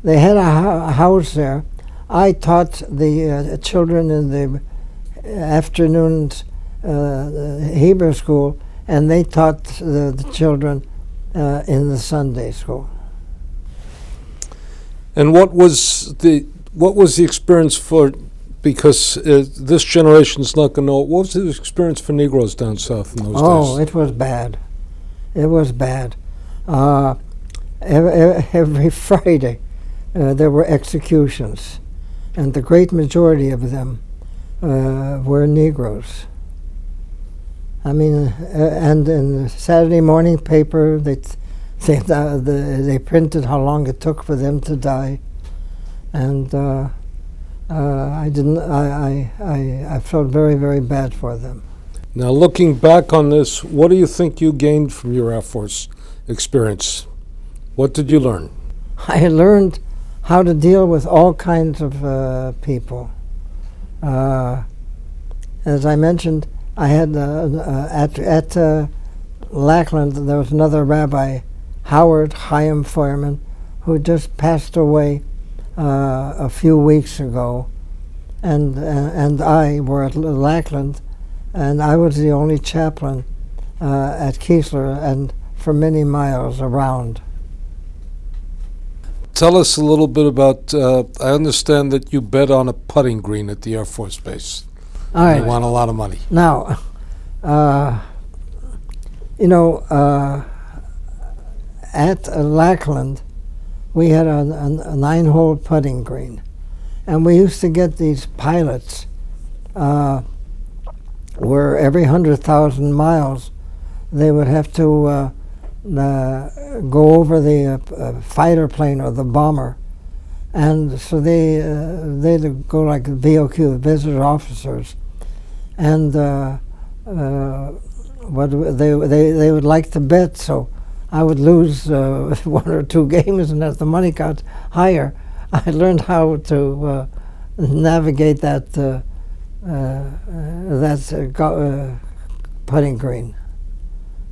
they had a house there. I taught the children in the afternoons Hebrew school, and they taught the children in the Sunday school. And what was the experience for, because this generation's not going to know, what was the experience for Negroes down south in those days? Oh, it was bad. It was bad. Every Friday there were executions, and the great majority of them were Negroes. I mean, and in the Saturday morning paper, they printed how long it took for them to die, and I felt very, very bad for them. Now, looking back on this, what do you think you gained from your Air Force experience? What did you learn? I learned how to deal with all kinds of people. As I mentioned, I had at Lackland, there was another rabbi, Howard Chaim Feuerman, who just passed away a few weeks ago, and I were at Lackland, and I was the only chaplain at Keesler and for many miles around. Tell us a little bit about, I understand that you bet on a putting green at the Air Force Base. All right. You won a lot of money. Now, at Lackland, we had a 9-hole putting green, and we used to get these pilots where every 100,000 miles they would have to go over the fighter plane or the bomber, and so they'd go like VOQ, visitor officers, and what they would like to bet, so I would lose 1 or 2 games, and as the money got higher, I learned how to navigate that putting green.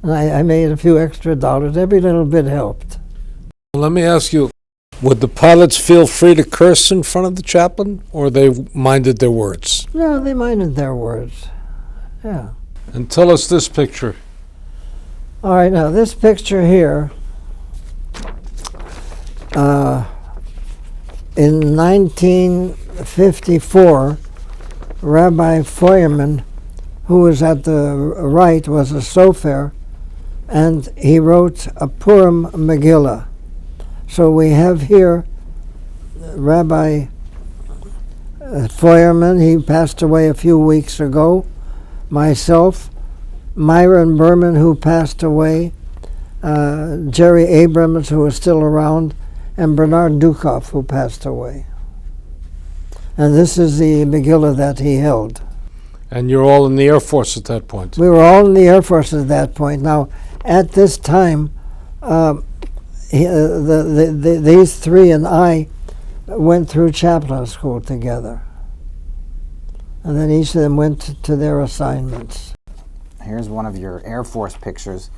And I made a few extra dollars. Every little bit helped. Let me ask you, would the pilots feel free to curse in front of the chaplain, or they minded their words? No, they minded their words. Yeah. And tell us this picture. All right, now this picture here, in 1954, Rabbi Feuerman, who was at the right, was a sofer, and he wrote a Purim Megillah. So we have here Rabbi Feuerman, he passed away a few weeks ago, myself, Myron Berman, who passed away, Jerry Abrams, who is still around, and Bernard Dukoff, who passed away. And this is the Megillah that he held. And you're all in the Air Force at that point? We were all in the Air Force at that point. Now, at this time, these three and I went through chaplain school together. and then each of them went to their assignments. Here's one of your Air Force pictures.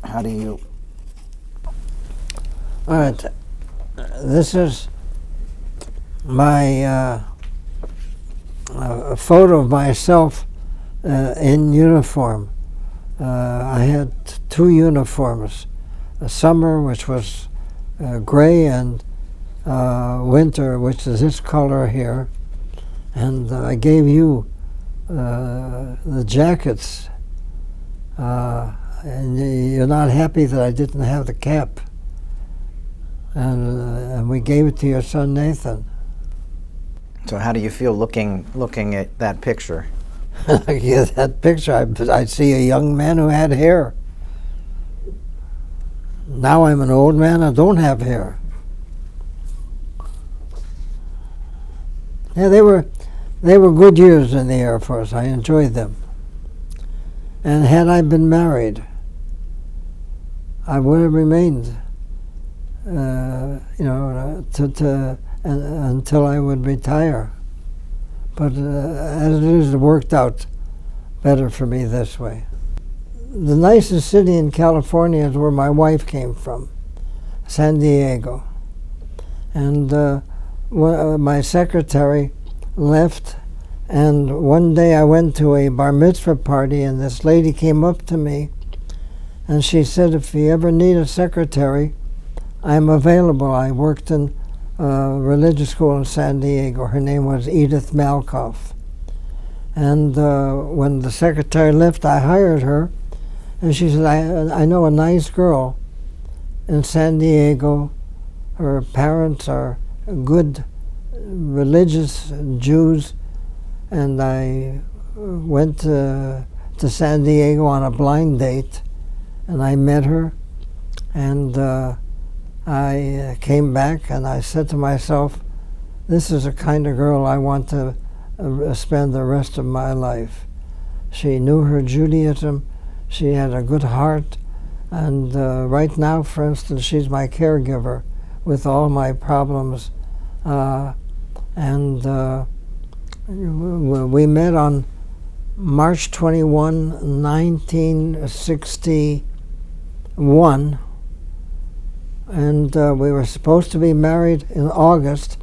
How do you... All right, this is my a photo of myself in uniform. I had two uniforms, a summer, which was gray, and winter, which is this color here. And I gave you the jackets, and you're not happy that I didn't have the cap. And we gave it to your son Nathan. So how do you feel looking at that picture? Yeah, that picture, I see a young man who had hair. Now I'm an old man, I don't have hair. Yeah, they were good years in the Air Force. I enjoyed them. And had I been married, I would have remained, until I would retire. But as it is, it worked out better for me this way. The nicest city in California is where my wife came from, San Diego. And my secretary left, and one day I went to a bar mitzvah party, and this lady came up to me, and she said, if you ever need a secretary, I'm available. I worked in religious school in San Diego. Her name was Edith Malkoff. And when the secretary left, I hired her, and she said, I know a nice girl in San Diego. Her parents are good religious Jews, and I went to San Diego on a blind date, and I met her, and I came back, and I said to myself, this is the kind of girl I want to spend the rest of my life. She knew her Judaism, she had a good heart, and right now, for instance, she's my caregiver with all my problems. We met on March 21, 1961, and we were supposed to be married in August,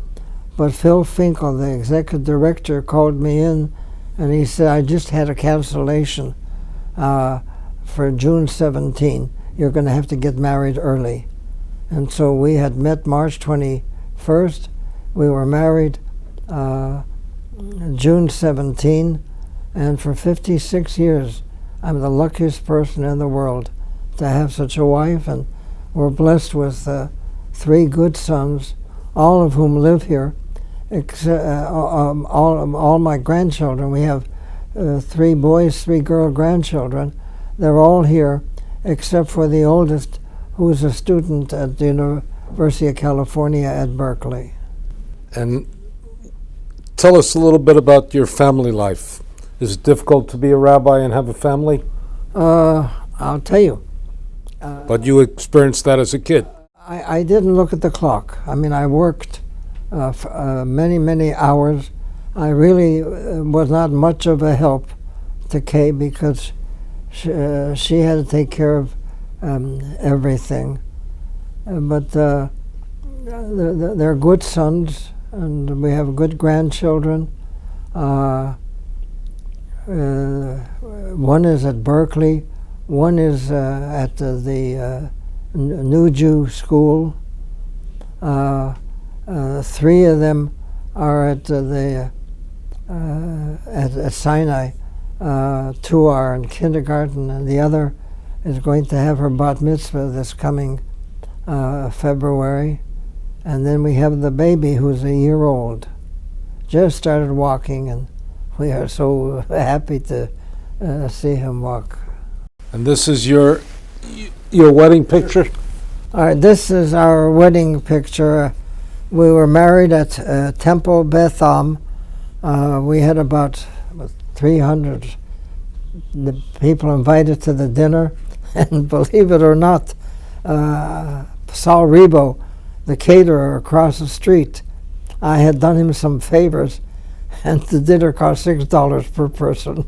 but Phil Finkel, the executive director, called me in, and he said, I just had a cancellation for June 17. You're going to have to get married early. And so we had met March 21st. We were married June 17, and for 56 years, I'm the luckiest person in the world to have such a wife, and we're blessed with 3 good sons, all of whom live here, all my grandchildren. We have 3 boys, 3 girl grandchildren. They're all here, except for the oldest, who is a student at the University of California at Berkeley. And tell us a little bit about your family life. Is it difficult to be a rabbi and have a family? I'll tell you. But you experienced that as a kid. I didn't look at the clock. I mean, I worked many, many hours. I really was not much of a help to Kay because she had to take care of everything. But they're good sons, and we have good grandchildren. One is at Berkeley, one is at the New Jew School. 3 of them are at at Sinai. 2 are in kindergarten, and the other is going to have her bat mitzvah this coming February. And then we have the baby who's a year old, just started walking, and we are so happy to see him walk. And this is your wedding picture? All right, this is our wedding picture. We were married at Temple Beth Am. We had about 300 people invited to the dinner, and believe it or not, Saul Rebo, the caterer across the street, I had done him some favors, and the dinner cost $6 per person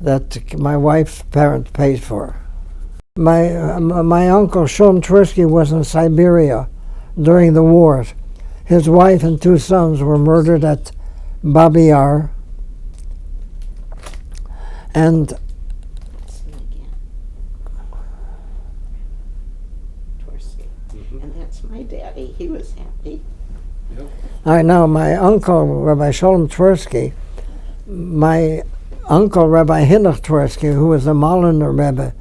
that my wife's parents paid for. My uncle Sholem Tversky was in Siberia during the wars. His wife and 2 sons were murdered at Babi Yar, and And that's my daddy. He was happy. all right, now my uncle Rabbi Sholem Tversky, my uncle Rabbi Hinoch Tversky, who was a Moliner Rebbe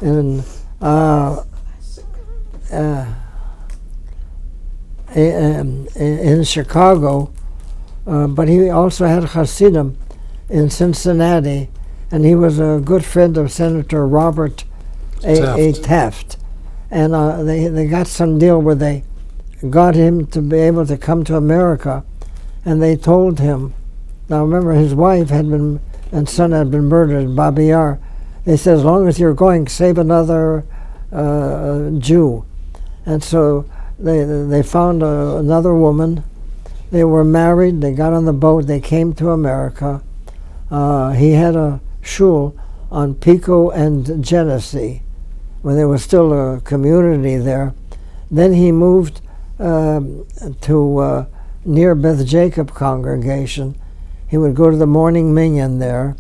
in Chicago, but he also had Hasidim in Cincinnati, and he was a good friend of Senator Robert A. Taft. And they got some deal where they got him to be able to come to America, and they told him, now remember his wife and son had been murdered in Babi Yar. They said, as long as you're going, save another Jew. And so they found another woman. They were married, they got on the boat, they came to America. He had a shul on Pico and Genesee, when there was still a community there. Then he moved to near Beth Jacob congregation. He would go to the morning minyan there.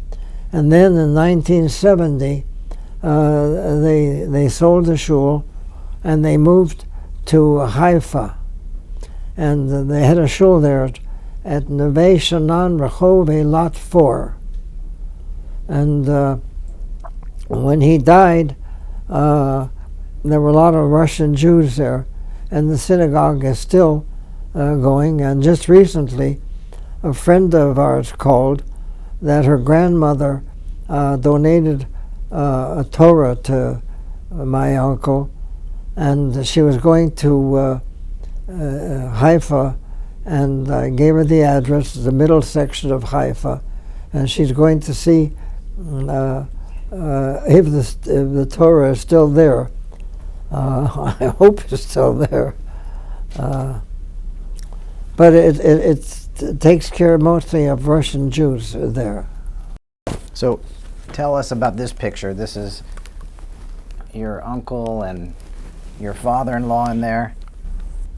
And then in 1970, they sold the shul and they moved to Haifa. And they had a shul there at Neve Shanan Rehove Lot 4. And when he died, there were a lot of Russian Jews there, and the synagogue is still going. And just recently, a friend of ours called that her grandmother donated a Torah to my uncle, and she was going to Haifa, and I gave her the address, the middle section of Haifa, and she's going to see if the Torah is still there. I hope it's still there. But it takes care mostly of Russian Jews there. So tell us about this picture. This is your uncle and your father-in-law in there.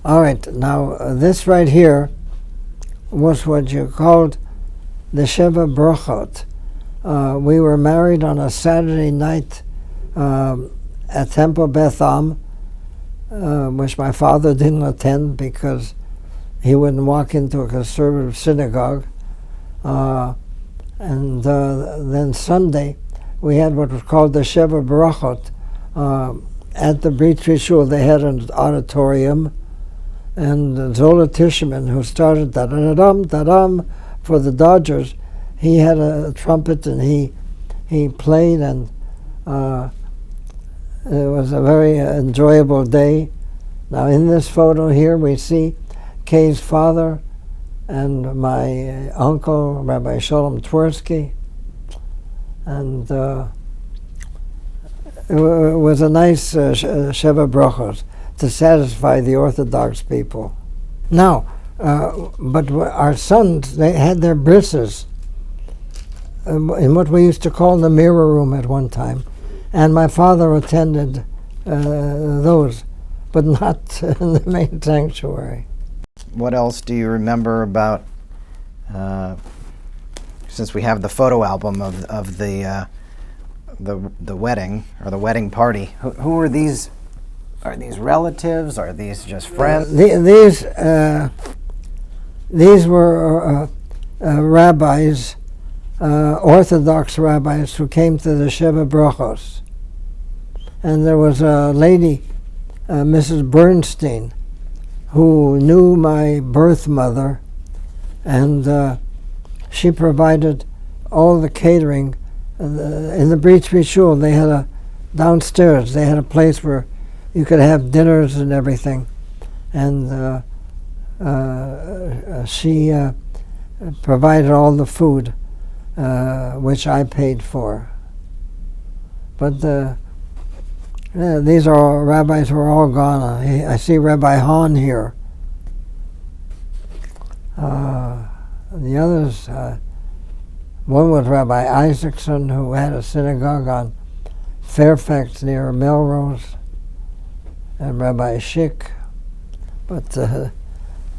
All right, now this right here was what you called the Sheva Brochot. We were married on a Saturday night at Temple Beth Am, which my father didn't attend because he wouldn't walk into a conservative synagogue. And then Sunday, we had what was called the Sheva Barachot. At the Britri Shul, they had an auditorium, and Zola Tishman, who started da-da-da-dum, da-dum for the Dodgers, he had a trumpet and he played, and it was a very enjoyable day. Now in this photo here we see Kay's father and my uncle, Rabbi Sholem Tversky, and it was a nice Sheva Brachos to satisfy the Orthodox people. Now, but our sons, they had their brisses in what we used to call the mirror room at one time, and my father attended those, but not in the main sanctuary. What else do you remember about, since we have the photo album of the wedding, or the wedding party, who are these? Are these relatives? Are these just friends? These were rabbis, Orthodox rabbis who came to the Sheva Brachos. And there was a lady, Mrs. Bernstein, who knew my birth mother, and she provided all the catering. In the Britri Shul, they had downstairs, they had a place where you could have dinners and everything. And she provided all the food, which I paid for. But these are rabbis who are all gone. I see Rabbi Hahn here. The others, one was Rabbi Isaacson, who had a synagogue on Fairfax near Melrose, and Rabbi Schick, but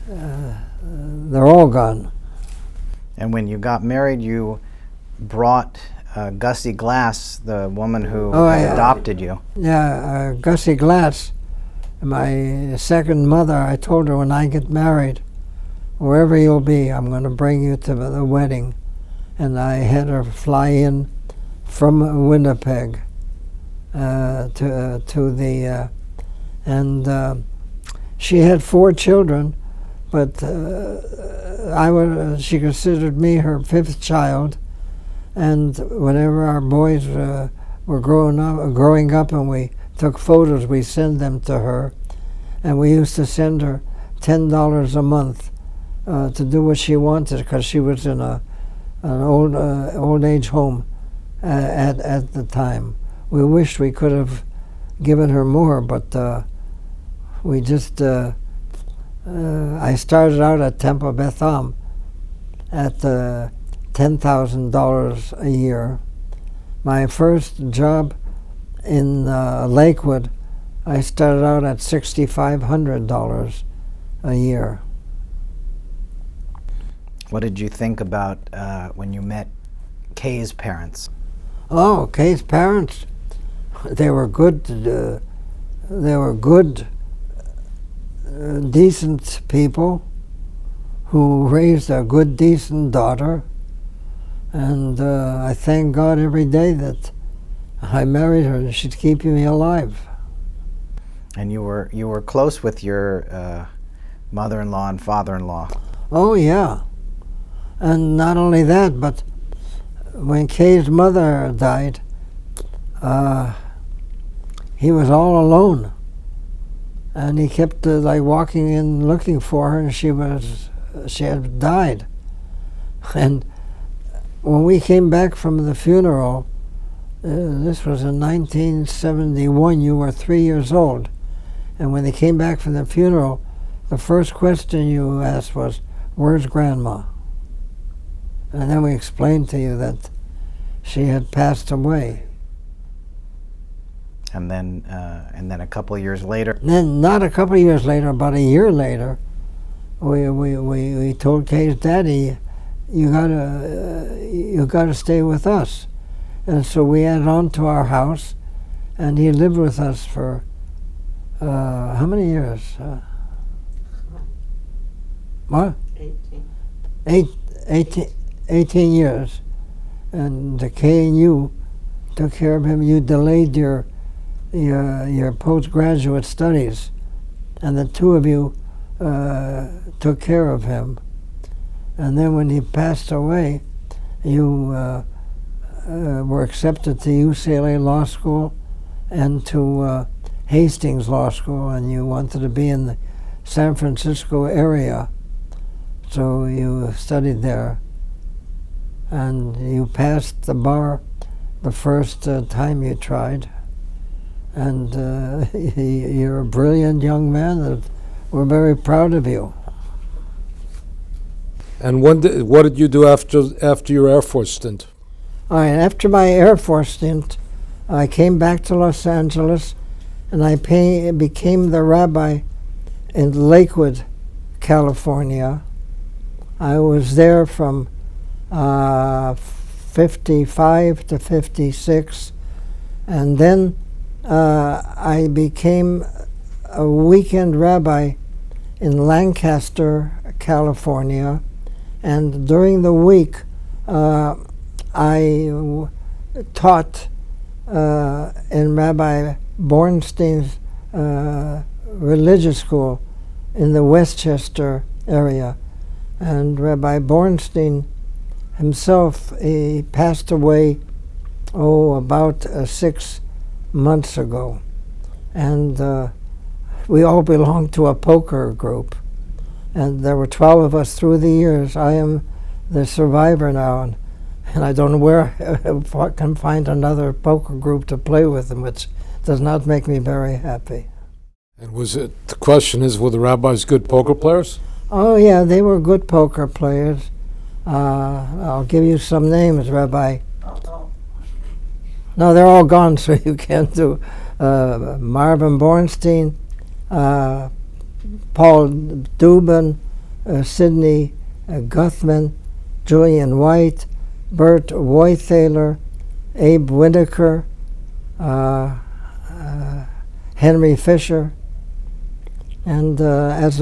they're all gone. And when you got married, you brought Gussie Glass, the woman who had adopted you. Yeah, Gussie Glass, my second mother. I told her, when I get married, wherever you'll be, I'm going to bring you to the wedding. And I had her fly in from Winnipeg to the, and she had 4 children, but she considered me her 5th child. And whenever our boys were growing up and we took photos, we sent them to her. And we used to send her $10 a month to do what she wanted, because she was in an old age home at the time. We wished we could have given her more, but we just, I started out at Temple Beth Am at $10,000 a year. My first job in Lakewood, I started out at $6,500 a year. What did you think about when you met Kay's parents? Oh, Kay's parents, they were good. They were good, decent people who raised a good, decent daughter. And I thank God every day that I married her, and she's keeping me alive. And you were close with your mother-in-law and father-in-law. Oh yeah, and not only that, but when Kay's mother died, he was all alone, and he kept like walking in looking for her, and she had died. And when we came back from the funeral, this was in 1971, you were 3 years old. And when they came back from the funeral, the first question you asked was, "Where's Grandma?" And then we explained to you that she had passed away. And then a couple of years later. And then, not a couple of years later, about a year later, we told Kay's daddy, you gotta stay with us. And so we added on to our house, and he lived with us for how many years? What? 18 years. And Kay and you took care of him. You delayed your postgraduate studies, and the two of you took care of him. And then when he passed away, you were accepted to UCLA Law School and to Hastings Law School, and you wanted to be in the San Francisco area, so you studied there. And you passed the bar the first time you tried, and you're a brilliant young man, and we're very proud of you. And what did you do after your Air Force stint? All right, after my Air Force stint, I came back to Los Angeles, and I became the rabbi in Lakewood, California. I was there from 55 to 56, and then I became a weekend rabbi in Lancaster, California, and during the week I taught in Rabbi Bornstein's religious school in the Westchester area. And Rabbi Bornstein himself, he passed away, about 6 months ago. And we all belonged to a poker group. And there were 12 of us through the years. I am the survivor now, and I don't know where I can find another poker group to play with, which does not make me very happy. And the question is, were the rabbis good poker players? Oh yeah, they were good poker players. I'll give you some names, Rabbi. No, they're all gone, so you can't do. Marvin Bornstein, Paul Dubin, Sidney Guthman, Julian White, Bert Weithaler, Abe Whitaker, Henry Fisher, and as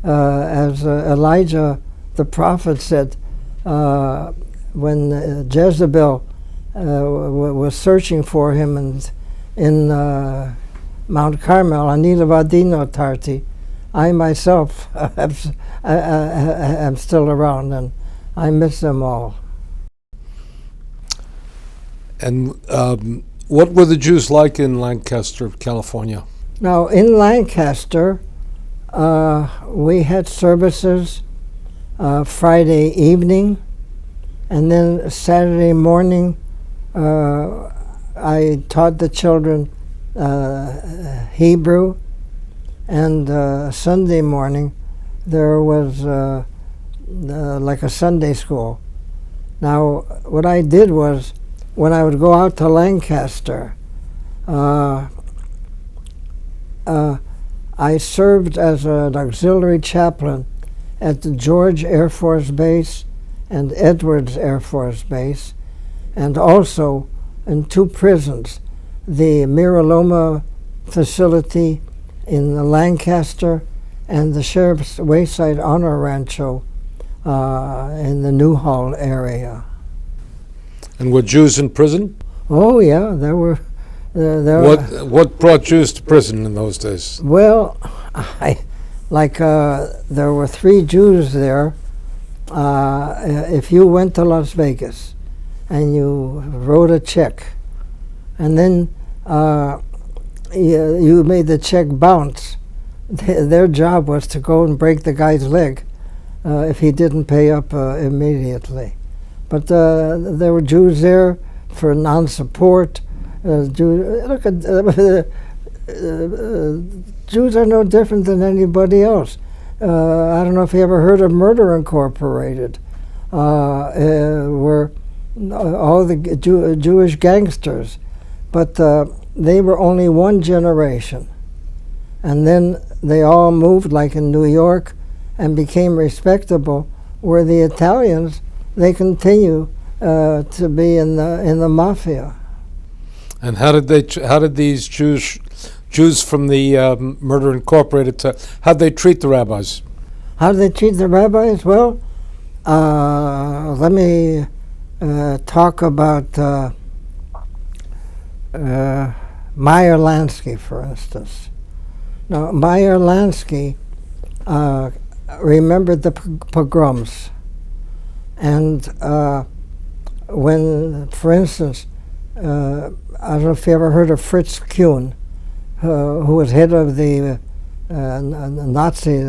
Elijah the prophet said, when Jezebel was searching for him in Mount Carmel, Anila Vadino Tarti, I myself am still around, and I miss them all. And what were the Jews like in Lancaster, California? Now, in Lancaster, we had services Friday evening, and then Saturday morning, I taught the children Hebrew, and Sunday morning there was like a Sunday school. Now, what I did was, when I would go out to Lancaster, I served as an auxiliary chaplain at the George Air Force Base and Edwards Air Force Base, and also in 2 prisons, the Miraloma facility in Lancaster and the Sheriff's Wayside Honor Rancho in the Newhall area. And were Jews in prison? Oh yeah, there were. What brought Jews to prison in those days? Well, there were 3 Jews there. If you went to Las Vegas and you wrote a check, and then you made the check bounce, their job was to go and break the guy's leg if he didn't pay up immediately. But there were Jews there for non-support. Jews are no different than anybody else. I don't know if you ever heard of Murder Incorporated, where all the Jewish gangsters, but they were only 1 generation. And then they all moved, like in New York, and became respectable, where the Italians, they continue to be in the mafia. And how did these Jews from the Murder Incorporated, how'd they treat the rabbis? How did they treat the rabbis? Well, let me talk about Meyer Lansky, for instance. Now, Meyer Lansky remembered the pogroms. And when, for instance, I don't know if you ever heard of Fritz Kuhn, who was head of the Nazi,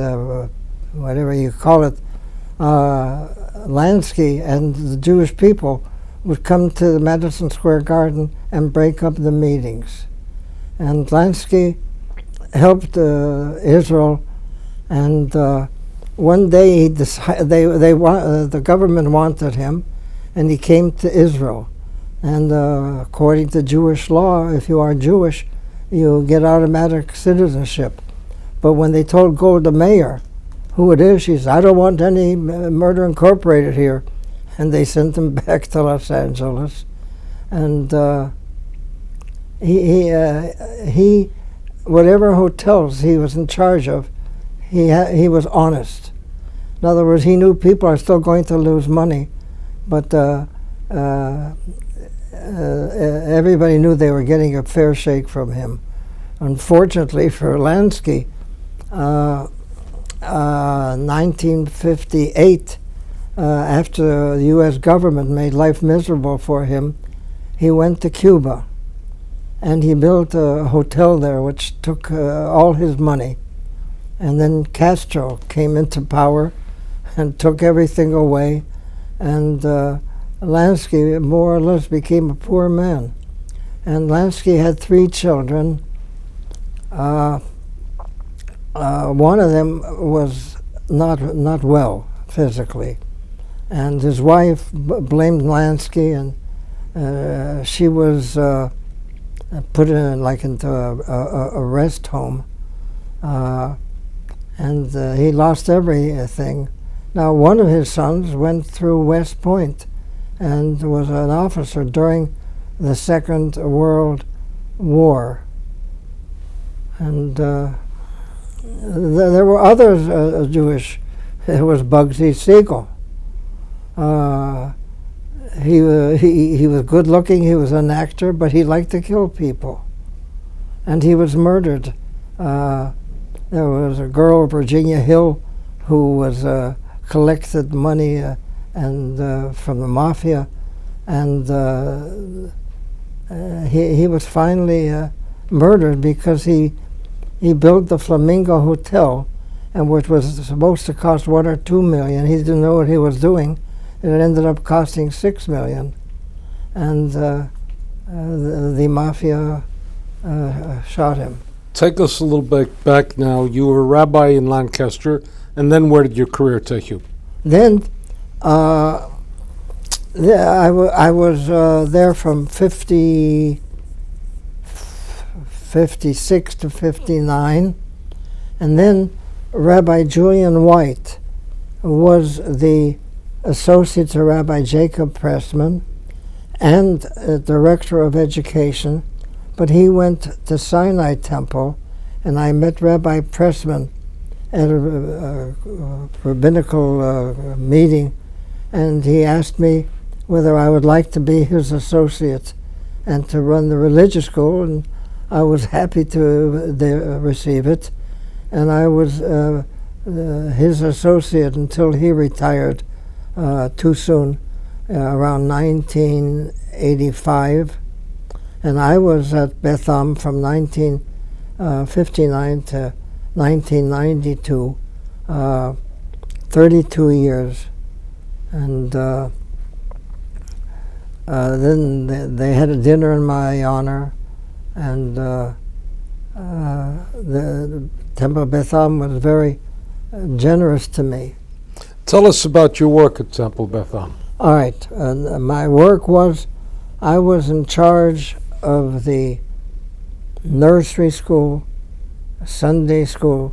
whatever you call it, Lansky and the Jewish people would come to the Madison Square Garden and break up the meetings. And Lansky helped Israel, and one day he decided the government wanted him, and he came to Israel. And according to Jewish law, if you are Jewish, you get automatic citizenship. But when they told Golda Meir who it is, she said, "I don't want any Murder Incorporated here," and they sent him back to Los Angeles. And he whatever hotels he was in charge of, he was honest. In other words, he knew people are still going to lose money, but everybody knew they were getting a fair shake from him. Unfortunately for Lansky, 1958, after the U.S. government made life miserable for him, he went to Cuba, and he built a hotel there which took all his money. And then Castro came into power and took everything away, and Lansky more or less became a poor man. And Lansky had 3 children. One of them was not well physically, And his wife blamed Lansky, and she was put into a rest home, and he lost everything. Now, one of his sons went through West Point and was an officer during the Second World War. And there were others Jewish. There was Bugsy Siegel. He was good looking, he was an actor, but he liked to kill people. And he was murdered. There was a girl, Virginia Hill, who was collected money and from the mafia, and he was finally murdered because he built the Flamingo Hotel, and which was supposed to cost $1 or $2 million. He didn't know what he was doing. It ended up costing $6 million, and the mafia shot him. Take us a little bit back now. You were a rabbi in Lancaster, and then where did your career take you? Then I was there from 56 to 59, and then Rabbi Julian White was the associate to Rabbi Jacob Pressman and director of education, but he went to Sinai Temple, and I met Rabbi Pressman at a rabbinical meeting, and he asked me whether I would like to be his associate and to run the religious school, and I was happy to receive it, and I was his associate until he retired too soon, around 1985, and I was at Beth Am from 1959 to 1992, 32 years, and then they had a dinner in my honor, and the Temple of Beth Am was very generous to me. Tell us about your work at Temple Beth Am. All right. My work was, I was in charge of the nursery school, Sunday school,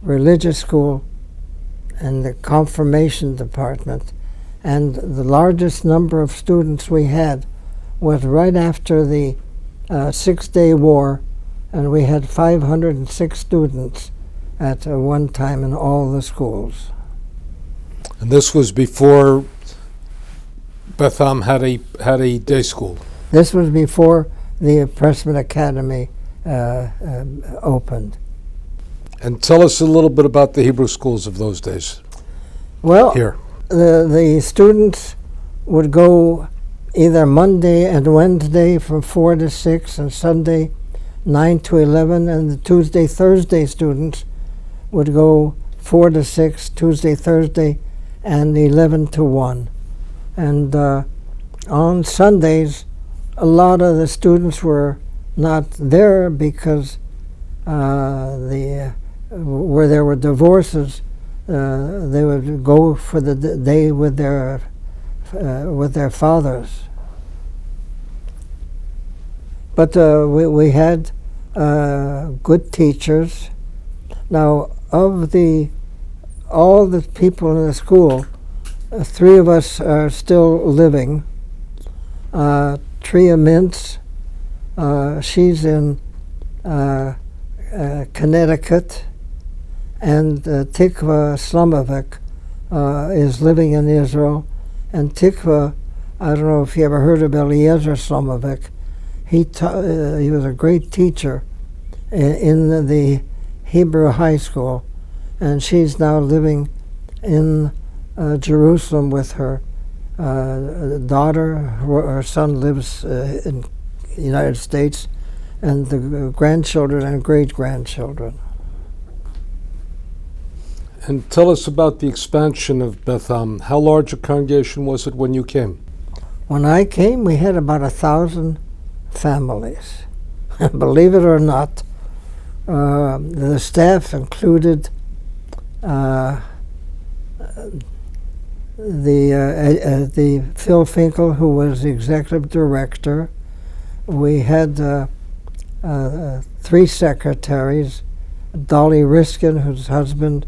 religious school, and the confirmation department. And the largest number of students we had was right after the Six-Day War, and we had 506 students at one time in all the schools. And this was before Beth Am had a day school. This was before the Pressman Academy opened. And tell us a little bit about the Hebrew schools of those days. Well, Here. The students would go either Monday and Wednesday from 4 to 6, and Sunday 9 to 11, and the Tuesday, Thursday students would go 4 to 6, Tuesday, Thursday, and 11 to 1. And on Sundays, a lot of the students were not there because where there were divorces, they would go for the day with their fathers. But we had good teachers. Now, of all the people in the school, 3 of us are still living. Tria Mintz, she's in Connecticut, and Tikva Slomovic is living in Israel. And Tikva, I don't know if you ever heard of Eliezer Slomovic. He was a great teacher in the Hebrew high school, and she's now living in Jerusalem with her daughter. Her son lives in the United States, and the grandchildren and great-grandchildren. And tell us about the expansion of Beth Am. How large a congregation was it when you came? When I came, we had about 1,000 families. Believe it or not, the staff included the Phil Finkel, who was the executive director. We had 3 secretaries. Dolly Riskin, whose husband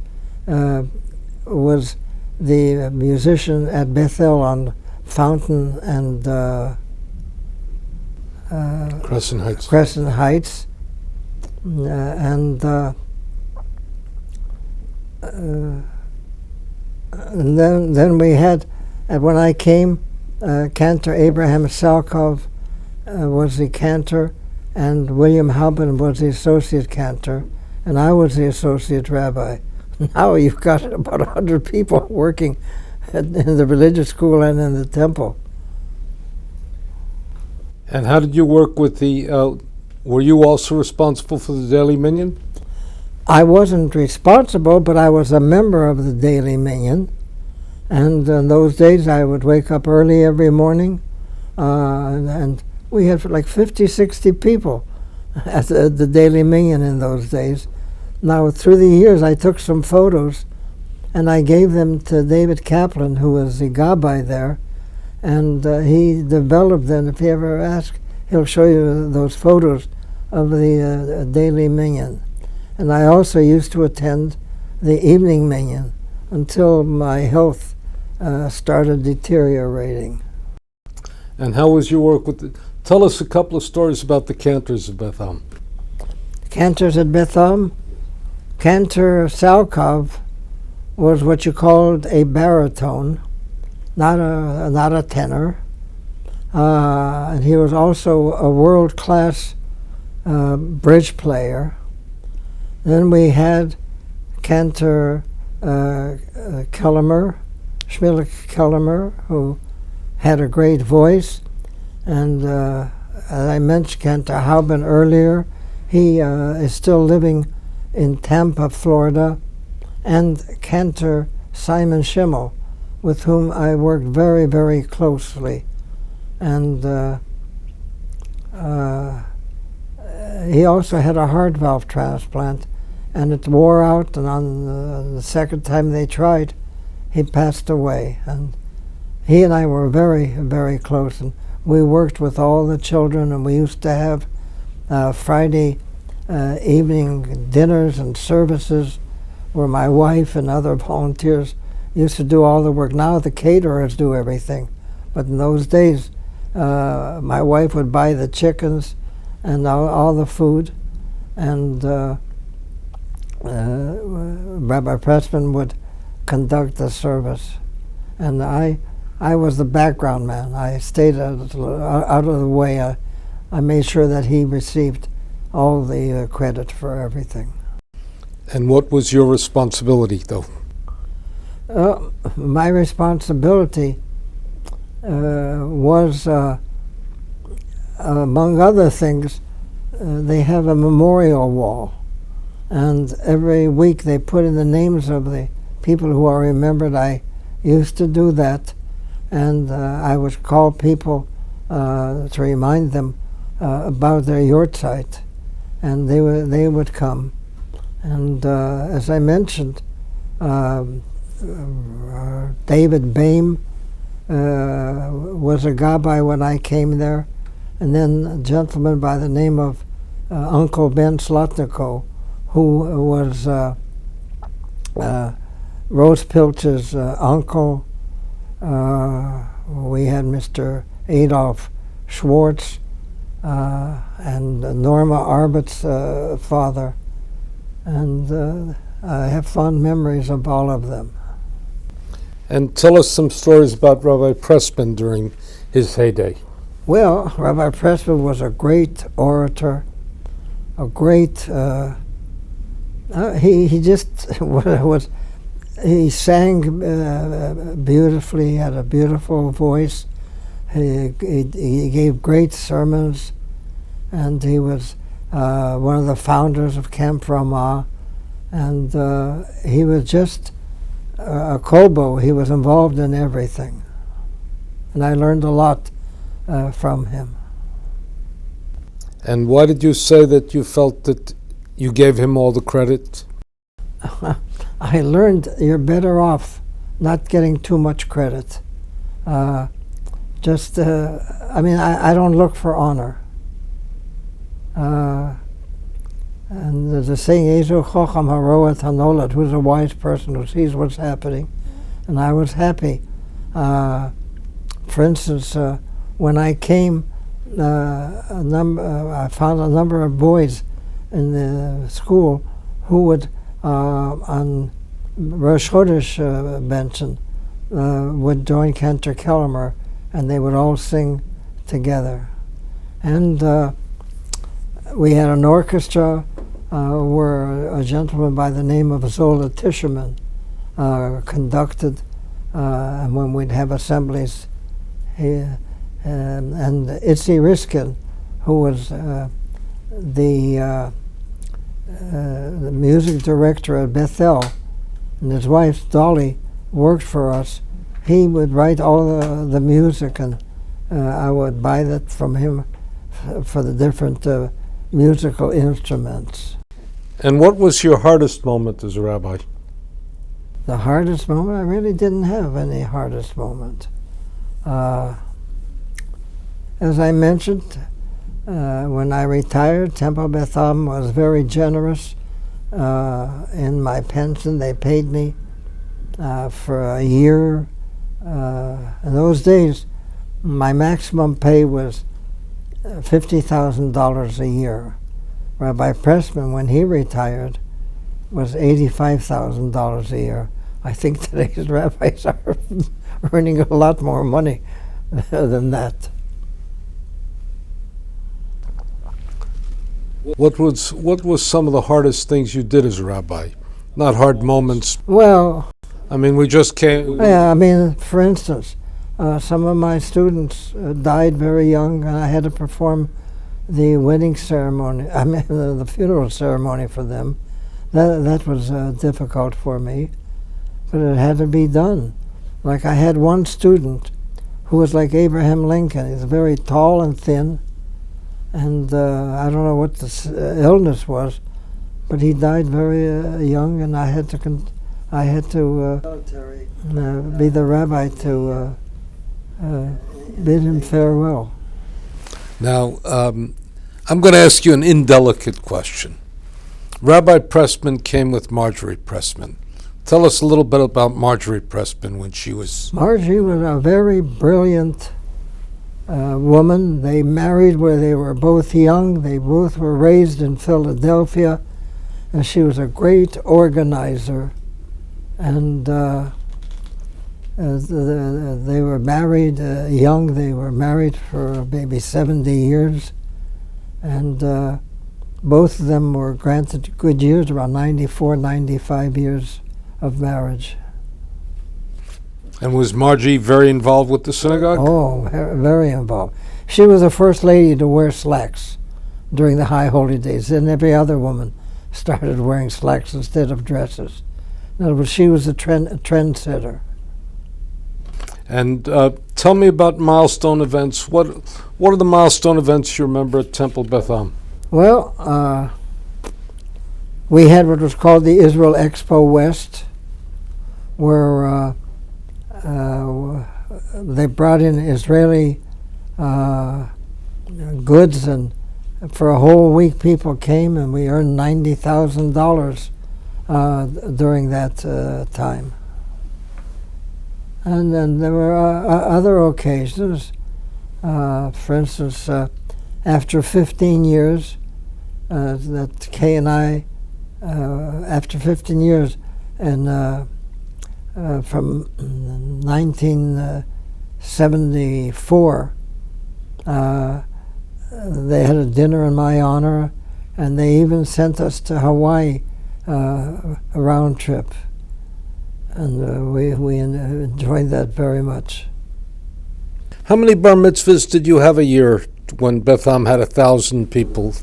was the musician at Beth Am on Fountain and Crescent Heights. Crescent Heights, and then we had, when I came, Cantor Abraham Salkov was the cantor, and William Halpin was the associate cantor, and I was the associate rabbi. Now you've got about 100 people working in the religious school and in the temple. And how did you work with the, were you also responsible for the Daily Minyan? I wasn't responsible, but I was a member of the Daily Minyan. And in those days, I would wake up early every morning, and we had like 50, 60 people at the Daily Minyan in those days. Now, through the years, I took some photos, and I gave them to David Kaplan, who was the gabbai there, and he developed them. If you ever ask, he'll show you those photos of the Daily Minyan. And I also used to attend the evening minyan until my health started deteriorating. And how was your work with tell us a couple of stories about the cantors of Beth Am. Cantors at Beth Am? Cantor Salkov was what you called a baritone, not a tenor. And he was also a world-class bridge player. Then we had Cantor Kellemer, Shmulek Kellemer, who had a great voice. And as I mentioned Cantor Hauben earlier, he is still living in Tampa, Florida. And Cantor Simon Schimmel, with whom I worked very, very closely. And he also had a heart valve transplant, and it wore out, and on the second time they tried, he passed away. And he and I were very, very close, and we worked with all the children, and we used to have Friday evening dinners and services where my wife and other volunteers used to do all the work. Now the caterers do everything, but in those days, my wife would buy the chickens and all the food, and Rabbi Pressman would conduct the service. And I was the background man. I stayed out of the way. I made sure that he received all the credit for everything. And what was your responsibility, though? My responsibility was, among other things, they have a memorial wall. And every week they put in the names of the people who are remembered. I used to do that. And I would call people to remind them about their yortzeit. And they would come. And as I mentioned, David Bame was a gabbai when I came there, and then a gentleman by the name of Uncle Ben Slotnico, who was Rose Pilch's uncle. We had Mr. Adolf Schwartz and Norma Arbit's father, and I have fond memories of all of them. And tell us some stories about Rabbi Pressman during his heyday. Well, Rabbi Pressman was a great orator, a great, he just was, he sang beautifully, he had a beautiful voice, he gave great sermons, and he was one of the founders of Camp Ramah, and he was just a kobo. He was involved in everything, and I learned a lot from him. And why did you say that you felt that you gave him all the credit? I learned you're better off not getting too much credit. I don't look for honor. And the saying, Ezu Chocham Haroet Hanolad, who's a wise person who sees what's happening. And I was happy. For instance, when I came, I found a number of boys in the school who would, on Rosh Chodesh Benson, would join Cantor Kellemer, and they would all sing together. And we had an orchestra where a gentleman by the name of Zola Tischerman conducted, and when we'd have assemblies, and Itzi Riskin, who was the music director at Beth Am, and his wife Dolly worked for us. He would write all the music, and I would buy that from him for the different musical instruments. And what was your hardest moment as a rabbi? The hardest moment? I really didn't have any hardest moment. As I mentioned, when I retired, Temple Beth Am was very generous in my pension. They paid me for a year. In those days, my maximum pay was $50,000 a year. Rabbi Pressman, when he retired, was $85,000 a year. I think today's rabbis are earning a lot more money than that. What was some of the hardest things you did as a rabbi? Not hard moments. Well, I mean, we just can't. yeah, I mean, for instance, some of my students died very young, and I had to perform the wedding ceremony, I mean, the funeral ceremony for them. That was difficult for me, but it had to be done. Like I had one student who was like Abraham Lincoln. He's very tall and thin, and I don't know what the illness was, but he died very young, and I had to be the rabbi to bid him farewell. Now, I'm going to ask you an indelicate question. Rabbi Pressman came with Marjorie Pressman. Tell us a little bit about Marjorie Pressman when she was... Marjorie was a very brilliant woman. They married where they were both young. They both were raised in Philadelphia, and she was a great organizer. And they were married young. They were married for maybe 70 years. And both of them were granted good years, around 94, 95 years of marriage. And was Margie very involved with the synagogue? Oh, very involved. She was the first lady to wear slacks during the high holy days. Then every other woman started wearing slacks instead of dresses. In other words, she was a trendsetter. And tell me about milestone events. What are the milestone events you remember at Temple Beth Am? Well, we had what was called the Israel Expo West, where they brought in Israeli goods, and for a whole week people came, and we earned $90,000 during that time. And then there were other occasions. For instance, after 15 years, that Kay and I, after 15 years, and from 1974, they had a dinner in my honor, and they even sent us to Hawaii, a round trip. And we enjoyed that very much. How many bar mitzvahs did you have a year when Beth Am had 1,000 people?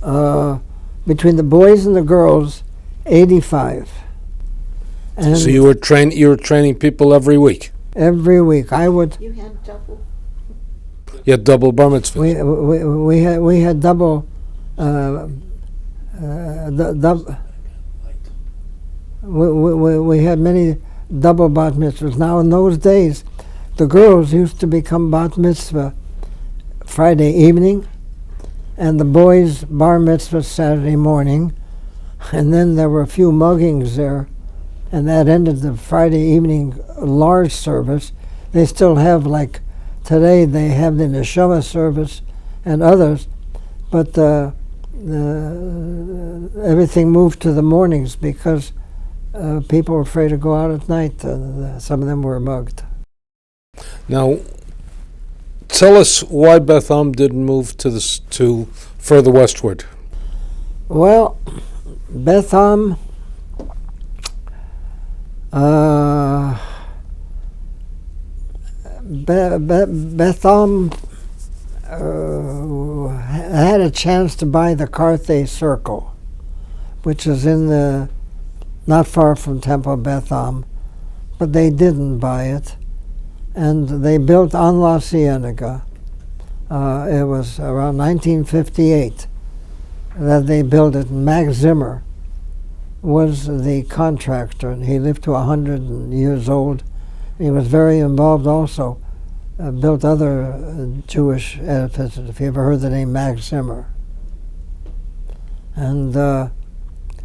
Between the boys and the girls, 85. And So you were training people every week? every week I would. You had double. You had double bar mitzvahs? We had double. We had many double bat mitzvahs. Now, in those days, the girls used to become bat mitzvah Friday evening, and the boys bar mitzvah Saturday morning, and then there were a few muggings there, and that ended the Friday evening large service. They still have, like today, they have the neshama service and others, but everything moved to the mornings because people were afraid to go out at night. Some of them were mugged. Now, tell us why Beth Am didn't move to further westward. Well, Beth Am, Beth Am had a chance to buy the Carthay Circle, which is not far from Temple Beth Am, but they didn't buy it, and they built on La Cienega. It was around 1958 that they built it. Max Zimmer was the contractor, and he lived to 100 years old. He was very involved also. Built other Jewish edifices, if you ever heard the name Max Zimmer. And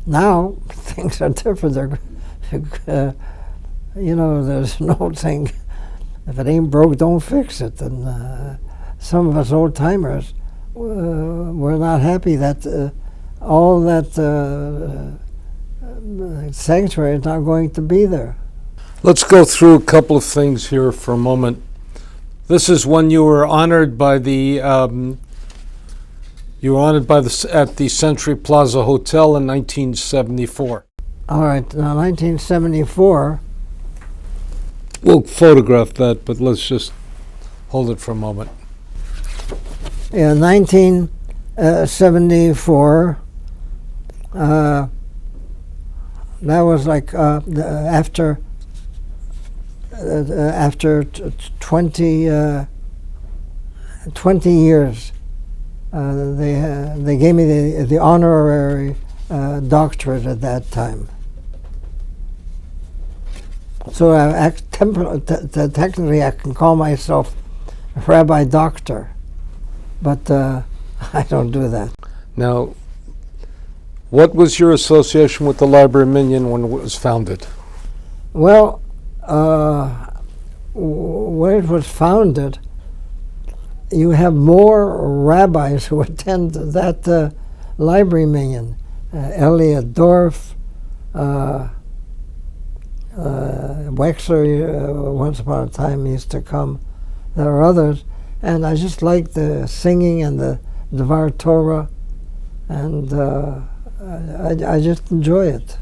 now things are different. There's an old saying, if it ain't broke, don't fix it. And some of us old-timers, we're not happy that all that sanctuary is not going to be there. Let's go through a couple of things here for a moment. This is when you were honored by at the Century Plaza Hotel in 1974. All right, now 1974. We'll photograph that, but let's just hold it for a moment. Yeah, 1974. That was like after 20 years. They gave me the honorary doctorate at that time. So technically I can call myself Rabbi Doctor, but I don't do that. Now, what was your association with the Library Minyan when it was founded? Well, when it was founded, you have more rabbis who attend that Library Minyan. Elliot Dorff, Wexler, once upon a time used to come. There are others, and I just like the singing and the Dvar Torah, and I just enjoy it.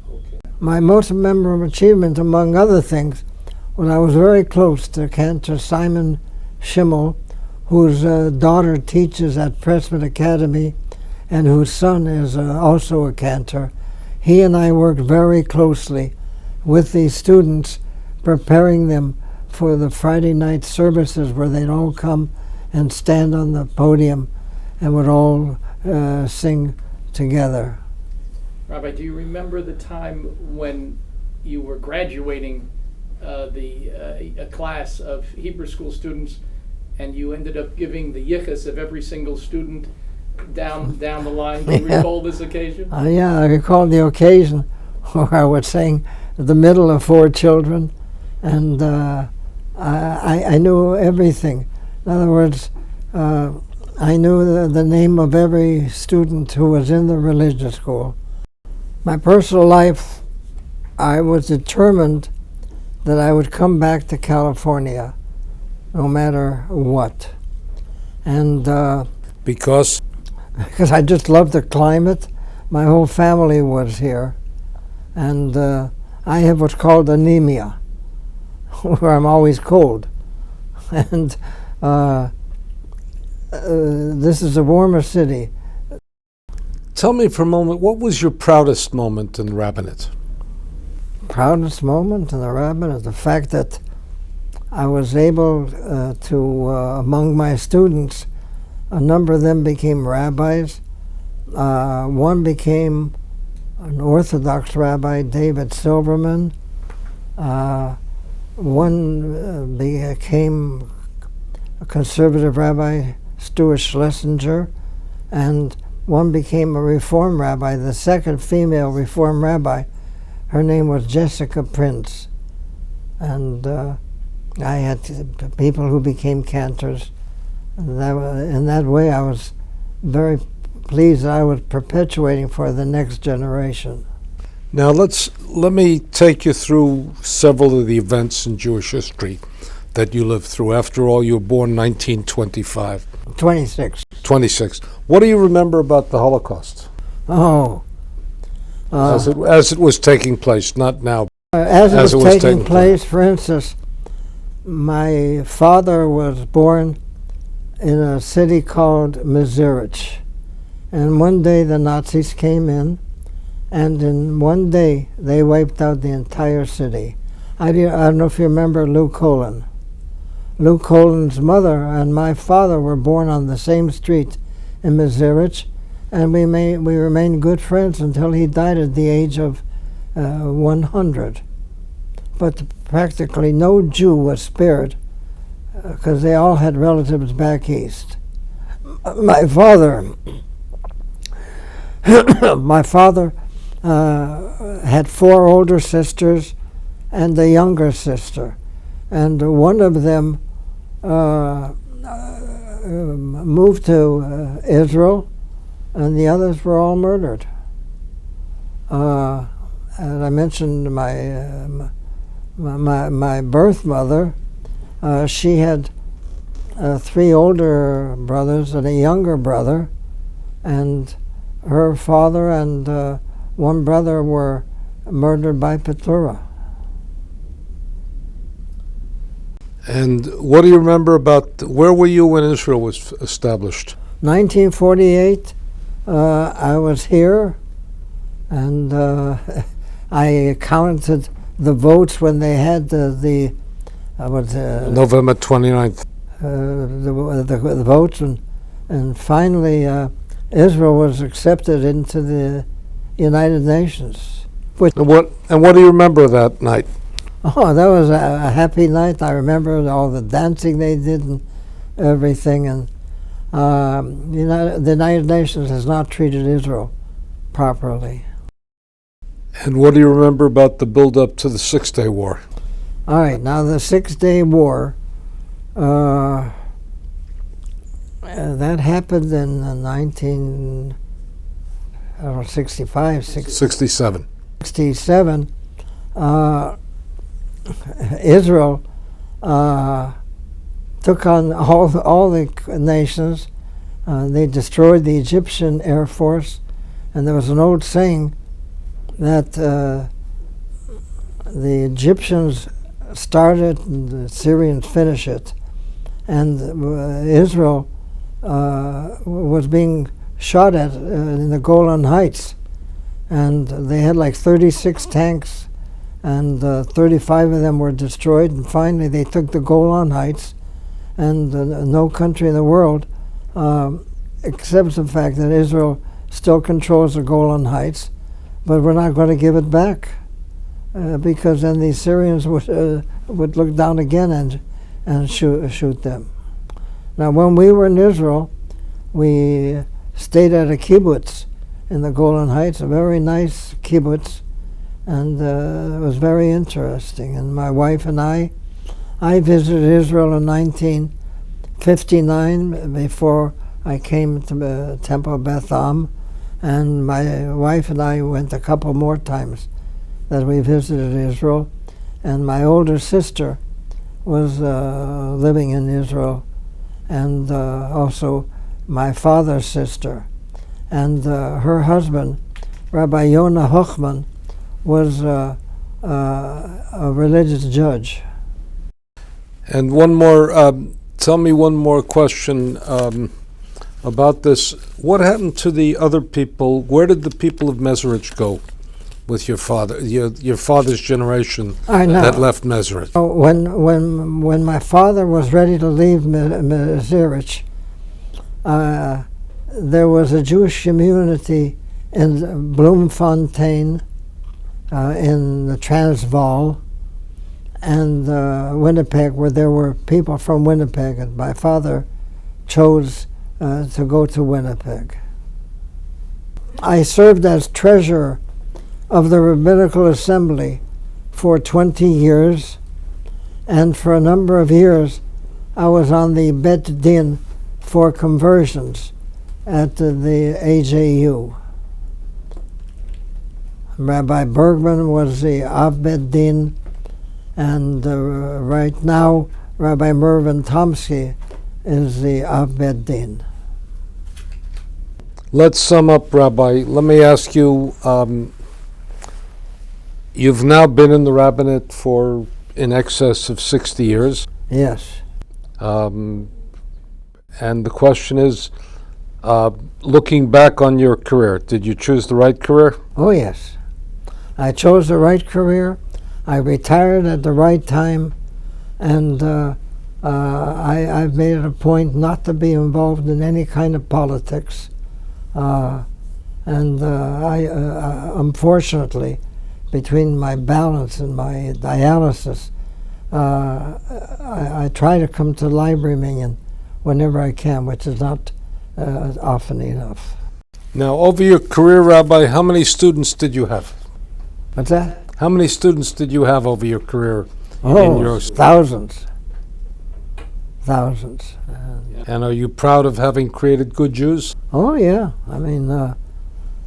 Okay. My most memorable achievement, among other things, was I was very close to Cantor Simon Schimmel, whose daughter teaches at Pressman Academy and whose son is also a cantor. He and I worked very closely with these students, preparing them for the Friday night services where they'd all come and stand on the podium and would all sing together. Rabbi, do you remember the time when you were graduating a class of Hebrew school students, and you ended up giving the yichus of every single student down the line? Do you recall this occasion? Yeah, I recall the occasion where I was saying the middle of 4 children, and I knew everything. In other words, I knew the name of every student who was in the religious school. My personal life, I was determined that I would come back to California, no matter what. And Because? because I just loved the climate. My whole family was here. And I have what's called anemia, where I'm always cold. And this is a warmer city. Tell me for a moment, what was your proudest moment in the rabbinate? Proudest moment in the rabbinate, the fact that I was able to, among my students, a number of them became rabbis. One became an Orthodox rabbi, David Silverman. One became a conservative rabbi, Stuart Schlesinger, and one became a Reform rabbi, the second female Reform rabbi. Her name was Jessica Prince. And I had people who became cantors. In that way, I was very pleased that I was perpetuating for the next generation. Now let me take you through several of the events in Jewish history that you lived through. After all, you were born 1925. 26. 26. What do you remember about the Holocaust? Oh. As it was taking place, not now. As it was taking place, for instance, my father was born in a city called Mezerich. And one day the Nazis came in, and in one day they wiped out the entire city. I don't know if you remember Lou Colin. Lou Colin's mother and my father were born on the same street in Mezerich, and we remained good friends until he died at the age of 100. But practically no Jew was spared because they all had relatives back east. My father had 4 older sisters and a younger sister, and one of them moved to Israel, and the others were all murdered. And I mentioned my birth mother. She had 3 older brothers and a younger brother, and her father and one brother were murdered by Petura. And what do you remember about, where were you when Israel was established? 1948, I was here, and I counted the votes when they had the November 29th. The votes, and finally Israel was accepted into the United Nations. And what do you remember of that night? Oh, that was a happy night. I remember all the dancing they did and everything. And the United Nations has not treated Israel properly. And what do you remember about the build-up to the Six-Day War? All right, now the Six-Day War, that happened in 1965, 67. 67. Israel took on all the nations. They destroyed the Egyptian Air Force, and there was an old saying that the Egyptians start it and the Syrians finish it. And Israel was being shot at in the Golan Heights. And they had like 36 tanks, and 35 of them were destroyed. And finally they took the Golan Heights, and no country in the world accepts the fact that Israel still controls the Golan Heights, but we're not going to give it back. Because then the Syrians would look down again and shoot them. Now, when we were in Israel, we stayed at a kibbutz in the Golan Heights, a very nice kibbutz, and it was very interesting. And my wife and I visited Israel in 1959 before I came to the Temple of Beth Am, and my wife and I went a couple more times that we visited Israel, and my older sister was living in Israel, and also my father's sister, and her husband, Rabbi Yonah Hochman, was a religious judge. And one more, tell me one more question about this. What happened to the other people? Where did the people of Mezerich go with your father, your father's generation that left Mezerich? When my father was ready to leave Mezerich, there was a Jewish community in Bloemfontein in the Transvaal, and Winnipeg, where there were people from Winnipeg, and my father chose to go to Winnipeg. I served as treasurer of the Rabbinical Assembly for 20 years, and for a number of years I was on the Bet Din for conversions at the AJU. Rabbi Bergman was the Av Bet Din, and right now Rabbi Mervyn Tomsky is the Av Bet Din. Let's sum up, Rabbi. Let me ask you, you've now been in the rabbinate for in excess of 60 years. Yes. And the question is, looking back on your career, did you choose the right career? Oh, yes. I chose the right career. I retired at the right time, and I've made it a point not to be involved in any kind of politics. Unfortunately, between my balance and my dialysis, I try to come to library minyan whenever I can, which is not often enough. Now, over your career, Rabbi, how many students did you have? What's that? How many students did you have over your career? Oh, thousands. Thousands. And are you proud of having created good Jews? Oh, yeah. I mean,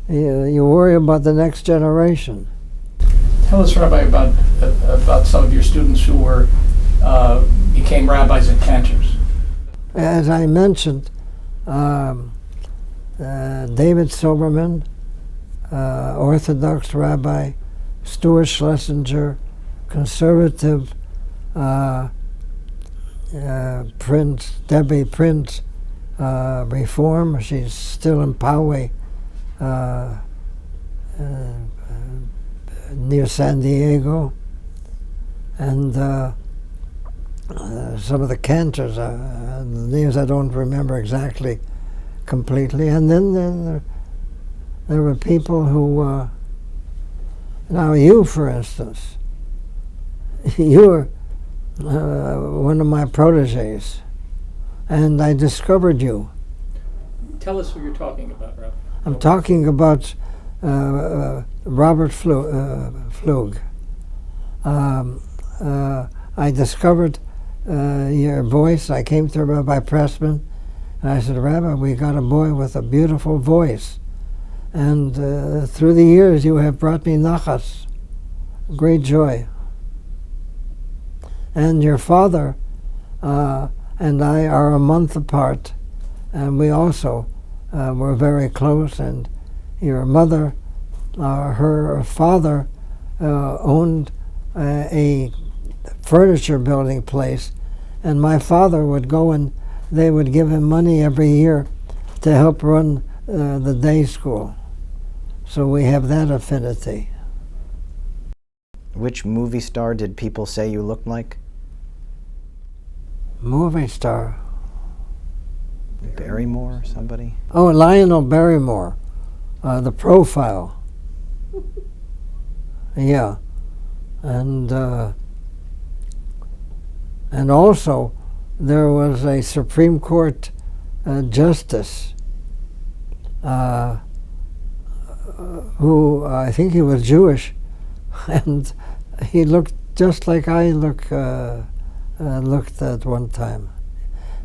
you worry about the next generation. Tell us, Rabbi, about some of your students who became rabbis and cantors. As I mentioned, David Silberman, Orthodox rabbi, Stuart Schlesinger, conservative Prince, Debbie Prince, Reform. She's still in Poway, near San Diego. And some of the cantors, the names I don't remember exactly completely. And then there were people who, now you, for instance, you were one of my proteges, and I discovered you. Tell us who you're talking about, Rabbi. I'm talking about Robert Flug. I discovered your voice. I came to Rabbi Pressman, and I said, Rabbi, we got a boy with a beautiful voice. And through the years, you have brought me nachas, great joy. And your father and I are a month apart, and we also were very close. And your mother, her father, owned a furniture building place, and my father would go and they would give him money every year to help run the day school. So we have that affinity. Which movie star did people say you looked like? Movie star. Barrymore or somebody? Oh, Lionel Barrymore, The Profile. Yeah, and also there was a Supreme Court justice who I think he was Jewish, and he looked just like I looked at one time.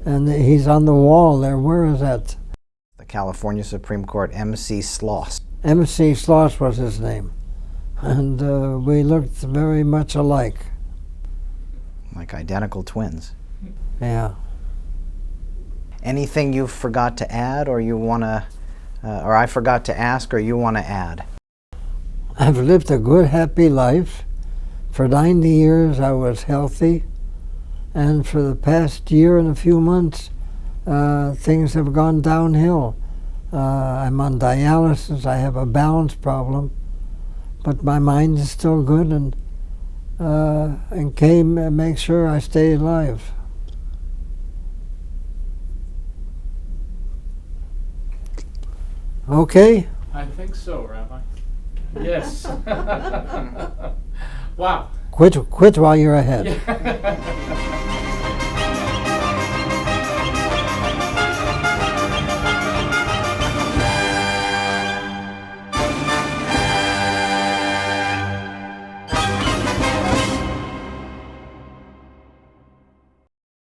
And he's on the wall there. Where is that? The California Supreme Court, M.C. Sloss. M.C. Sloss was his name. And we looked very much alike. Like identical twins. Yeah. Anything you forgot to add, or you want to, or I forgot to ask, or you want to add? I've lived a good, happy life. For 90 years I was healthy. And for the past year and a few months, things have gone downhill. I'm on dialysis. I have a balance problem. But my mind is still good, and came make sure I stay alive. Okay? I think so, Rabbi. Yes. Wow. Quit while you're ahead. Yeah.